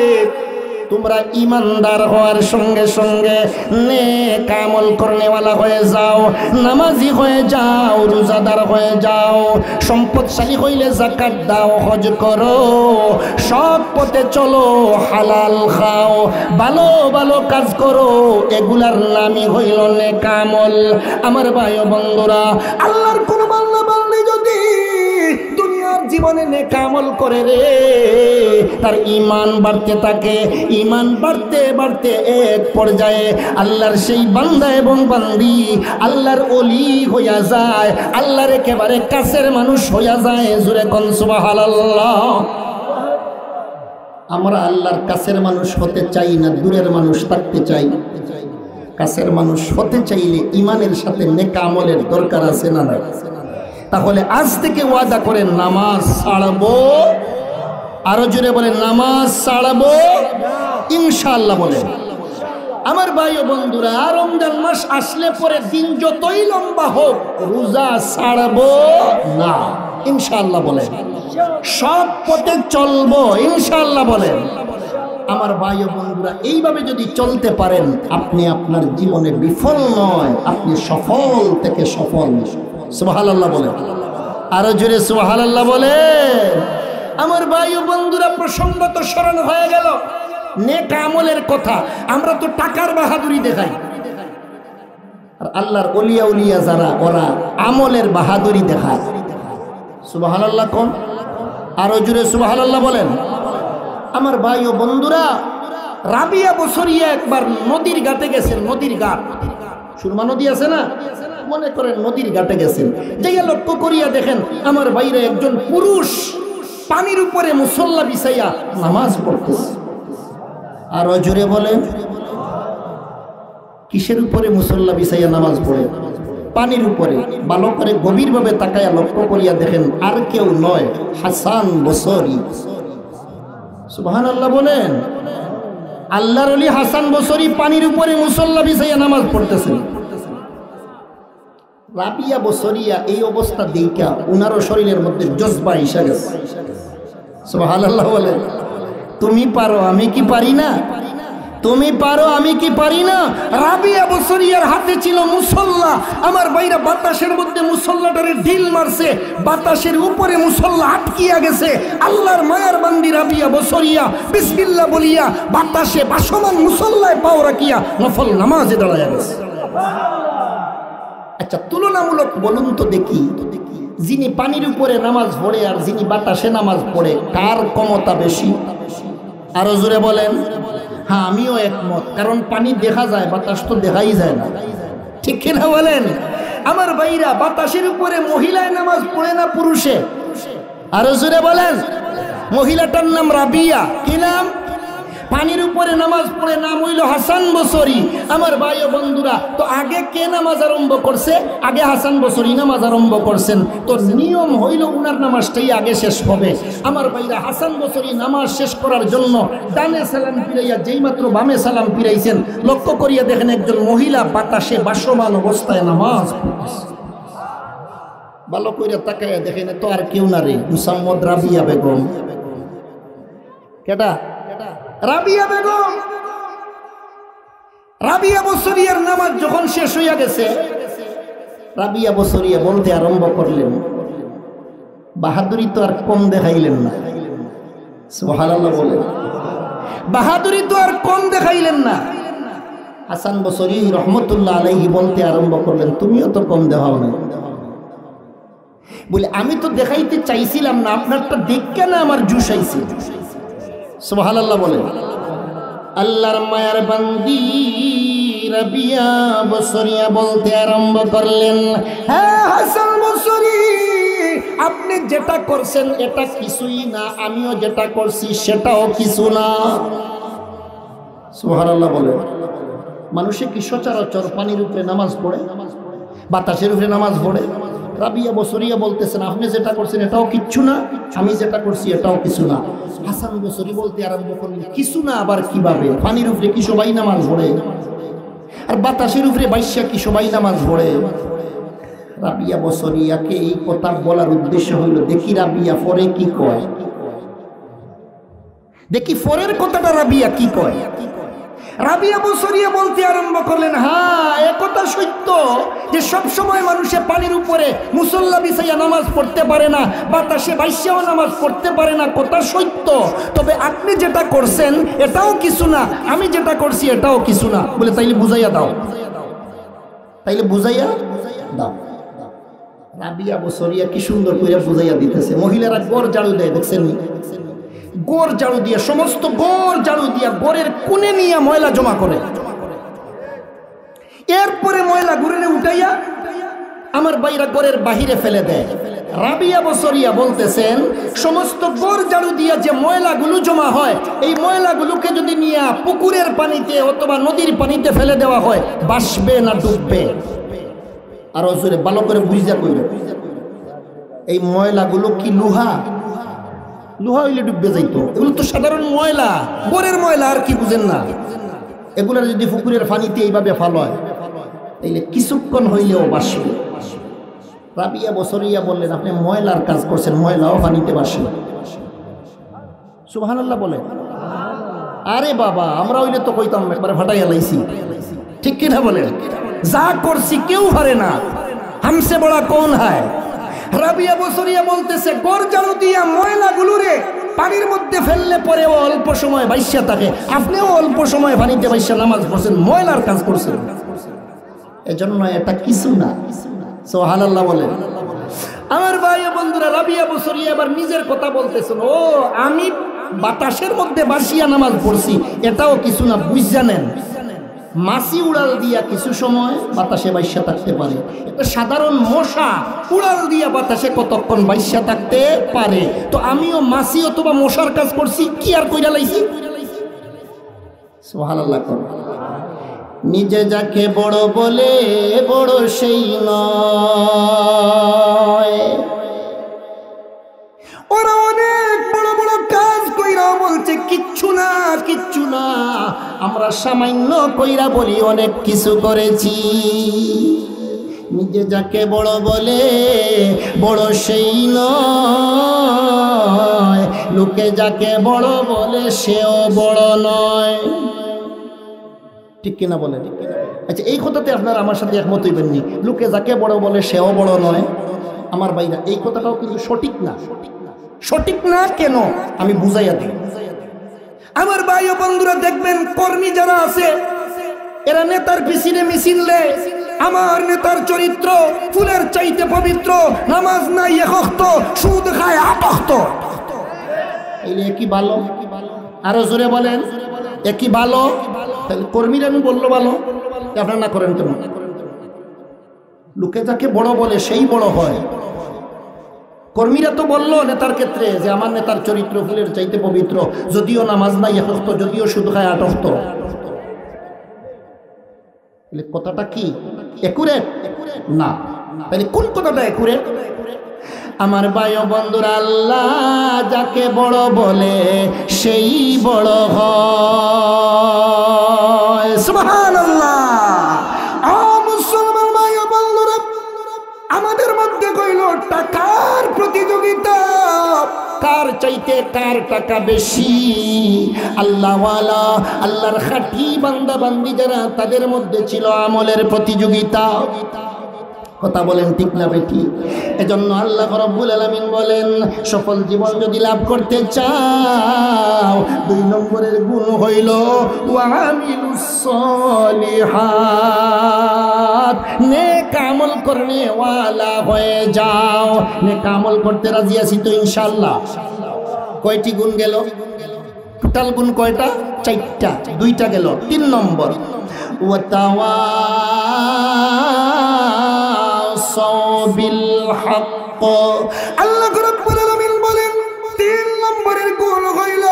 তোমরা ইমানদার হওয়ার সঙ্গে সঙ্গে নেক আমল করনেওয়ালা হয়ে যাও, নামাজি হয়ে যাও, রোজাদার হয়ে যাও, সম্পদশালী হইলে যাকাত দাও, হজ করো, সৎ পথে চলো, হালাল খাও, ভালো ভালো কাজ করো। এগুলার নামই হইল নেক আমল। আমার ভাই ও বন্ধুরা, আল্লাহর কোন বান্দা বান্দি যদি দুনিয়ার জীবনে নেক আমল করে রে, তার ঈমান বাড়তে থাকে। ঈমান বাড়তে বাড়তে এক পর্যায়ে আল্লাহর সেই বান্দা এবং বান্দি আল্লাহর ওলি হইয়া যায়, আল্লাহর একেবারে কাছের মানুষ হইয়া যায়। জোরে কোন সুবহানাল্লাহ। আমরা আল্লাহর কাছের মানুষ হতে চাই না, দূরের মানুষ থাকতে চাই? কাছের মানুষ হতে চাইলে ঈমানের সাথে নেক আমলের দরকার আছে না নাই? তাহলে আজ থেকে ওয়াদা করেন, নামাজ ছাড়বো। আরো জোরে বলেন, নামাজ ছাড়বো ইনশাআল্লাহ বলেন। আমার ভাই ও বন্ধুরা, রমজান মাস আসলে পরে দিন যতই লম্বা হোক রোজা ছাড়বো না ইনশাআল্লাহ বলেন। সব পথে চলবো ইনশাআল্লাহ বলেন। আমার ভাই ও বন্ধুরা, এইভাবে যদি চলতে পারেন, আপনি আপনার জীবনে বিফল নয়, আপনি সফল থেকে সফল। সুবহানাল্লাহ বলেন। আরো জোরে সুবহানাল্লাহ বলেন। আমার ভাই ও বন্ধুরা, প্রসঙ্গ তো স্মরণ হয়ে গেল নেক আমলের কথা। আমরা তো টাকার বাহাদুরি দেখাই, আর আল্লাহর ওলিয়া উলিয়া যারা, ওরা আমলের বাহাদুরি দেখায়। সুবহানাল্লাহ কোন? আরো জোরে সুবহানাল্লাহ বলেন। আমার ভাই ও বন্ধুরা, রাবিয়া বছরিয়া একবার নদীর ঘাটে গেছেন। নদীর ঘাট, সুরমা নদী আছে না, মনে করেন নদীর ঘাটে গেছেন। যাইয়া লক্ষ্য করিয়া দেখেন আমার বাইরে একজন পুরুষ পানির উপরে মুসল্লা বিছাইয়া নামাজ পড়তেছে। আরো জোরে বলেন, কিসের উপরে মুসল্লা বিছাইয়া নামাজ পড়ে? পানির উপরে। ভালো করে গভীরভাবে তাকায়া লক্ষ্য করিয়া দেখেন আর কেউ নয়, হাসান বসরি। সুবহানাল্লাহ বলেন। আল্লাহর ওলি হাসান বসরি পানির উপরে মুসল্লা বিছাইয়া নামাজ পড়তেছেন। রাবিয়া বসরিয়া এই অবস্থা দেখা উনারও শরীরের মধ্যে জজবা এসে গেছে। সুবহানাল্লাহ বলে, তুমি পারো আমি কি পারি না? তুমি পারো আমি কি পারি না? রাবিয়া বসরিয়ার হাতে ছিল মুসল্লা। আমার ভাইরা বাতাসের মধ্যে মুসল্লাটারে ঢিল মারছে, বাতাসের উপরে মুসল্লা আটকিয়া গেছে। আল্লাহর মায়ার বান্দি রাবিয়া বসরিয়া বিসমিল্লাহ বলিয়া বাতাসে বাসমান মুসল্লায় পাও রাখিয়া নফল নামাজে দাঁড়ায়া গেছে। আচ্ছা, তুলনামূলক বলুন তো দেখি, যিনি পানির উপরে নামাজ পড়ে আর যিনি বাতাসে নামাজ পড়ে, কার ক্ষমতা বেশি? আরো জোরে বলেন। হ্যাঁ, আমিও একমত, কারণ পানি দেখা যায়, বাতাস তো দেখাই যায় না, ঠিক কিনা বলেন? আমার ভাইরা, বাতাসের উপরে মহিলায় নামাজ পড়ে না পুরুষে? আরো জোরে বলেন। মহিলাটার নাম রাবিয়া। কি নাম? পানির উপরে নামাজ পড়ে, নাম হইল হাসান বসরি। আমার ভাই ও বন্ধুরা, তো আগে কে নামাজ আরম্ভ করছে? আগে হাসান বসরি নামাজ আরম্ভ করছেন। তো নিয়ম হইল উনার নামাজটাই আগে শেষ হবে। আমার ভাইরা, হাসান বসরি নামাজ শেষ করার জন্য ডানে সালাম ফিরাইয়া যেই মাত্র বামে সালাম ফিরাইছেন, লক্ষ্য করিয়া দেখেন একজন মহিলা বাতাসে বাসমান অবস্থায় নামাজ পড়তেছে। ভালো কইরা তাকাইয়া দেখেন, তো আর কেউ না রে, মুসাম্মদ রাবিয়া বেগম। কেটা? রাবিয়া বেগম। রাবিয়া বসরিয়ার নামাজ যখন শেষ হইয়া গেছে, রাবিয়া বসরিয়া বলতে আরম্ভ করলেন, বাহাদুরি তো আর কম দেখাইলেন না। সুবহানাল্লাহ বলেন। বাহাদুরি তো আর কম দেখাইলেন না। হাসান বসরি রহমতুল্লাহ আলাইহি বলতে আরম্ভ করলেন, তুমিও তো কম দেখাও না। বলে, আমি তো দেখাইতে চাইছিলাম না, আপনারটা দেখকে না আমার জুস আইছে। সুবহানাল্লাহ বলেন। আল্লাহর মায়ার বান্দি রাবিয়া বসরিয়া বলতে আরম্ভ করলেন, হ্যাঁ হাসান বসরি, আপনি যেটা করছেন এটা কিছুই না, আমিও যেটা করছি সেটাও কিছু না। সুবহানাল্লাহ বলেন। মানুষে কি সচরাচর পানির উপরে নামাজ পড়ে, বাতাসের উপরে নামাজ পড়ে? রাবিয়া বসরিয়া বলতেছেন, আপনি যেটা করছেন এটাও কিচ্ছু না, আমি যেটা করছি এটাও কিছু না। হাসান বসরি বলতে আরম্ভ করলেন, কিছু না আবার কিভাবে? পানির উপরে কি সবাই নামাজ পড়ে? আর বাতাসের উপরে বাইশা কি সবাই নামাজ পড়ে? রাবিয়া বসরিয়াকে এই কথা বলার উদ্দেশ্য হইল, দেখি রাবিয়া পরে কি কয়, দেখি পরের কথাটা রাবিয়া কি কয়। রাবিয়া বসরিয়া বলতে আরম্ভ করলেন, হ্যাঁ একথা সত্য যে সব সময় মানুষে পানির উপরে মুসল্লা বিছাইয়া নামাজ পড়তে পারে না, বাতাসে বাইশাও নামাজ পড়তে পারে না, কথা সত্য। তবে আপনি যেটা করছেন এটাও কিছু না, আমি যেটা করছি এটাও কিছু না। বলে, তাইলে বুঝাইয়া দাও, তাইলে বুঝাইয়া দাও। রাবিয়া বসরিয়া কি সুন্দর করে বুঝাইয়া দিতেছে। মহিলারা গড় ঝাড়ু দেয়, দেখছেন? গোর ঝাড়ু দিয়ে, সমস্ত গোর ঝাড়ু দিয়ে গোরের কোণে নিয়ে ময়লা জমা করে, এরপরে ময়লা ঘুরে উঠাইয়া আমার বাইরা গোরের বাহিরে ফেলে দেয়। রাবিয়া বসরিয়া বলতেছেন, সমস্ত গোর ঝাড়ু দিয়া যে ময়লাগুলো জমা হয়, এই ময়লাগুলোকে যদি নিয়ে পুকুরের পানিতে অথবা নদীর পানিতে ফেলে দেওয়া হয়, ভাসবে না ডুববে? আরো জোরে ভালো করে বুঝা কইল, এই ময়লাগুলো কি লোহা? লোহা হইলে ডুববে যাইতো। এগুলো তো সাধারণ ময়লা, গোরের ময়লা, আর কি বুঝেন না? এগুলার যদি পুকুরের পানিতে এইভাবে ফালায় তাইলে কিছুক্ষণ হইলেও বাসবে। রাবিয়া বসরিয়া বললেন, আপনি ময়লার কাজ করছেন, ময়লাও পানিতে বাসে। সুবহানাল্লাহ বলে। আরে বাবা, আমরা হইলে তো কইতাম একবারে ফাটাইয়া লাইছি, ঠিক কিনা বলে? যা করছি কেউ হারে না, হামসে বড়া কোন হয়? রাবিয়া বসরিয়া বলতেছে, গোর ঝাড়ু দিয়া ময়লাগুলো রে পানির মধ্যে ফেললে পরে ও অল্প সময় বাইশা থাকে, আপনিও অল্প সময় পানিতে বাইশা নামাজ পড়ছেন, ময়লার কাজ করছেন, এজন্য এটা কিছু না। সুবহানাল্লাহ বলেন। আমার ভাই বন্ধুরা, রাবিয়া বসরিয়া এবার নিজের কথা বলতেছেন, ও আমি বাতাসের মধ্যে বাসিয়া নামাজ পড়ছি, এটাও কিছু না। বুঝ জানেন, মাছি উড়াল দিয়া কিছু সময় বাতাসে বাইশা থাকতে পারে, এটা সাধারণ মশা উড়াল দিয়া বাতাসে কতক্ষণ বাইশা থাকতে পারে। তো আমিও মাছি অথবা মশার কাজ করছি, কি আর কইরা লাইছি? সুবহানাল্লাহ। নিজে যাকে বড় বলে বড় সেই নয়, ওরা অনেক বড় বড় কাজ কইরা বলছে কিচ্ছু না, কিচ্ছু না। আমরা সামান্য কইরা বলি অনেক কিছু করেছি। নিজে যাকে বড় বলে বড় সেই নয়, লোকে যাকে বড় বলে সেও বড় নয়। ঠিক কিনা বলেন? আচ্ছা, এই কথাতে আপনারা আমার সাথে একমত হইবেননি? লোকে যাকে বড় বলে সেও বড় নয়। আমার ভাইরা, এই কথাটাও কিন্তু সঠিক না। সঠিক না কেন আমি বুঝাইয়া দিই। আমার ভাই ও বন্ধুরা, দেখবেন কর্মী যারা আছে এরা নেতার পিছনে মিছিলে, আমার নেতার চরিত্র ফুলের চাইতে পবিত্র, নামাজ নাই একক্ত, সুদ খায় আটক্ত। এই কি ভালো? আরো জোরে বলেন, একই ভালো? তাহলে কর্মীরা আমি বললো ভালো, আপনারা না করেন কেন? লোকে যাকে বড় বলে সেই বড় হয়। কর্মীরা তো বললো নেতার ক্ষেত্রে যে আমার নেতার চরিত্র ফুলের চাইতে পবিত্র, যদিও নামাজ নাই একক্ত, যদিও শুধু খায় আটক্ত। কথাটা কি একুরেট না? তাহলে কোন কথাটা একুরেট? আমার ভাই ও বন্ধুরা, আল্লাহ যাকে বড় বলে সেই বড় হয়। সুবহানাল্লাহ। মুসলমান ভাই ও বন্ধুরা, আমাদের মধ্যে কইল টাকার প্রতিযোগিতা, কার চাইতে কার টাকা বেশি। আল্লাহওয়ালা, আল্লাহর খাঁটি বান্দা বান্দি যারা, তাদের মধ্যে ছিল আমলের প্রতিযোগিতা। কথা বলেন ঠিক না বেটি? এজন্য আল্লাহ রাব্বুল আলামিন বলেন, সফল জীবন যদি লাভ করতে চাও, 2 নম্বরের গুণ হইল ওয়ামিলুস সলিহাত, নেক আমল করনে ওয়ালা হয়ে যাও। নেক আমল করতে রাজি আছি তো ইনশাআল্লাহ। কয়টি গুণ গেল? টোটাল গুণ কয়টা? 4টা, 2টা গেল। 3 নম্বর বিল হক। আল্লাহ রাব্বুল আলামিন বলেন 3 নম্বরের গুণ হইল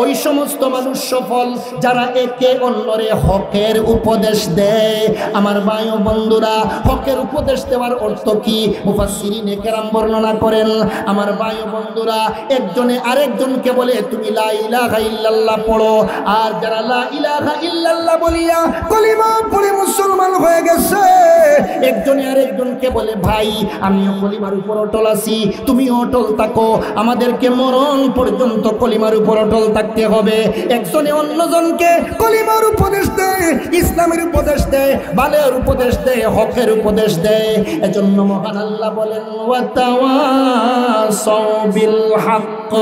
ওই সমস্ত মানুষ সফল যারা একে অন্যরে হকের উপদেশ দেয়। আমার ভাই ও বন্ধুরা, হকের উপদেশ দেওয়ার অর্থ কি? মুফাসসিরিনে কেরাম বর্ণনা করেন। আমার ভাই ও বন্ধুরা, একজনে আরেকজনকে বলে তুমি লা ইলাহা ইল্লাল্লাহ পড়ো, আর যারা লা ইলাহা ইল্লাল্লাহ বলিয়া কলিমা পড়ে মুসলমান হয়ে গেছে, একজনে আরেকজনকে বলে ভাই আমিও কলিমার উপর অটল আছি, তুমিও অটল থাকো, আমাদেরকে মরণ পর্যন্ত কলিমার উপর অটল থাকতে হবে। একজনে অন্যজনকে কলিমার উপদেশ দেয়, ইসলামের উপদেশ দেয়, ভালোর উপদেশ দেয়, হকের উপদেশ দেয়। এজন্য মহান আল্লাহ বলেন ওয়াতাওয়াসাউ বিল হক,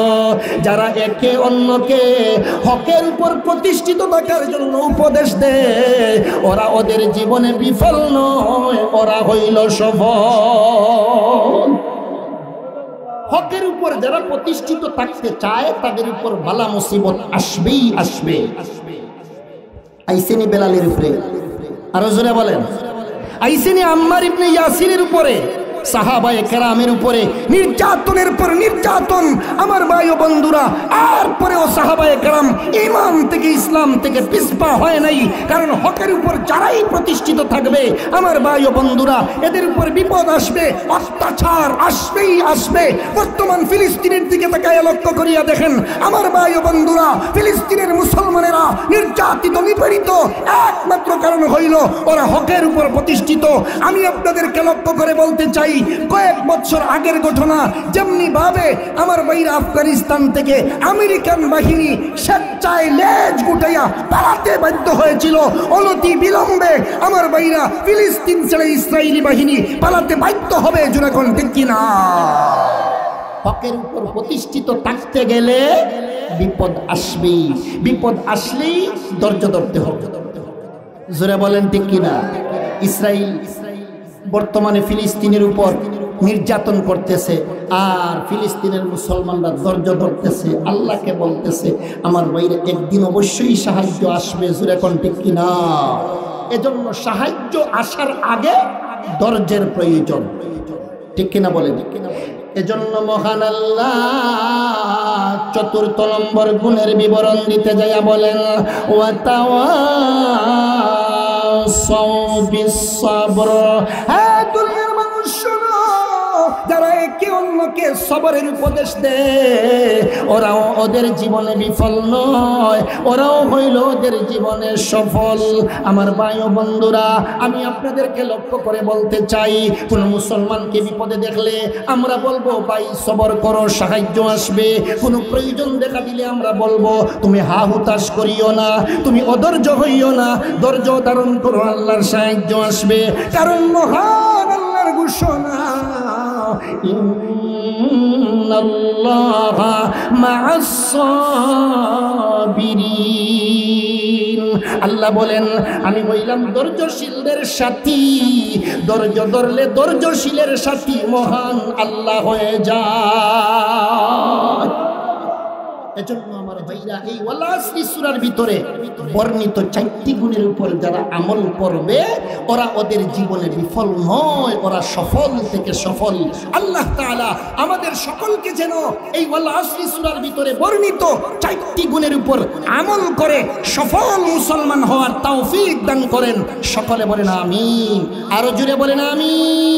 যারা একে অন্যকে হকের উপর প্রতিষ্ঠিত থাকার জন্য উপদেশ দেয়, ওরা ওদের জীবনে বিফল নয়, ওরা হইল সফল। হকের উপর যারা প্রতিষ্ঠিত থাকতে চায়, তাদের উপর বালা মুসিবত আসবেই আসবে। আইসেনি বেলালের উপরে, আরো জোরে বলেন। আইসেনি আম্মার ইবনে ইয়াসিরের উপরে, সাহাবায়ে কেরামের উপরে নির্যাতনের পর নির্যাতন। আমার ভাই ও বন্ধুরা, আর পরেও সাহাবায়ে কেরাম ঈমান থেকে, ইসলাম থেকে পিছপা হয় নাই। কারণ হকের উপর যারাই প্রতিষ্ঠিত থাকবে, আমার ভাই ও বন্ধুরা, এদের উপর বিপদ আসবে, অত্যাচার আসবেই আসবে। বর্তমান ফিলিস্তিনের দিকে তাকায় লক্ষ্য করিয়া দেখেন, আমার ভাই ও বন্ধুরা, ফিলিস্তিনের মুসলমানেরা নির্যাতিত, নিপীড়িত, একমাত্র কারণ হইল ওরা হকের উপর প্রতিষ্ঠিত। আমি আপনাদেরকে লক্ষ্য করে বলতে চাই, কয়েক বছর আগের ঘটনা, যেমনি ভাবে আমার ভাইরা আফগানিস্তান থেকে আমেরিকান বাহিনী স্বেচ্ছায় লেজ গুটাইয়া পালাতে বাধ্য হয়েছিল, অনতি বিলম্বে আমার ভাইরা ফিলিস্তিন ছেড়ে ইসরায়েলি বাহিনী পালাতে বাধ্য হবে। জোরে কোন ঠিক কিনা? হকের উপর প্রতিষ্ঠিত থাকতে গেলে বিপদ আসবেই, বিপদ আসলেই ধৈর্য ধরতে হবে। জোরে বলেন ঠিক কিনা? ইসরায়েল বর্তমানে ফিলিস্তিনের উপর নির্যাতন করতেছে, আর ফিলিস্তিনের মুসলমানরা ধৈর্য ধরতেছে, আল্লাহকে বলতেছে আমার বাইরে একদিন অবশ্যই সাহায্য আসবে। জোরে কোন ঠিক কিনা? এজন্য সাহায্য আসার আগে ধৈর্যের প্রয়োজন, ঠিক কিনা বলেন? এজন্য মহান আল্লাহ 4র্থ নম্বর গুণের বিবরণ দিতে যাইয়া বলেন ওয়াতাওয়াসাউ বিস সাবর। হ্যাঁ দুনিয়ার মানুষ শোনো, যারা একে অন্যকে সবরের উপদেশ দেয়, ওরাও ওদের জীবনে বিফল নয়, ওরাও হইল ওদের জীবনে সফল। আমার ভাই ও বন্ধুরা, আমি আপনাদেরকে লক্ষ্য করে বলতে চাই, কোন মুসলমানকে বিপদে দেখলে আমরা বলবো ভাই সবর করো, সাহায্য আসবে। কোনো প্রয়োজন দেখা দিলে আমরা বলবো তুমি হা হুতাশ করিও না, তুমি অধৈর্য হইও না, ধৈর্য ধারণ করো, আল্লাহর সাহায্য আসবে। কারণ মহান আল্লাহর ঘোষণা ইন্নাল্লাহা মা'আস সাবিরিন। আল্লাহ বলেন আমি হইলাম ধৈর্যশীলদের সাথী। ধৈর্য ধরলে ধৈর্যশীলের সাথী মহান আল্লাহ হয়ে যায়। এজন্য আমার ভাইরা এই ওয়াল আসরি সূরার ভিতরে বর্ণিত 4টি গুণের উপর যারা আমল করবে ওরা ওদের জীবনে বিফল নয়, ওরা সফল থেকে সফল। আল্লাহ তাআলা আমাদের সকলকে যেন এই ওয়াল আসরি সূরার ভিতরে বর্ণিত 4টি গুণের উপর আমল করে সফল মুসলমান হওয়ার তৌফিক দান করেন। সকলে বলেন আমিন, আরো জোরে বলেন আমিন।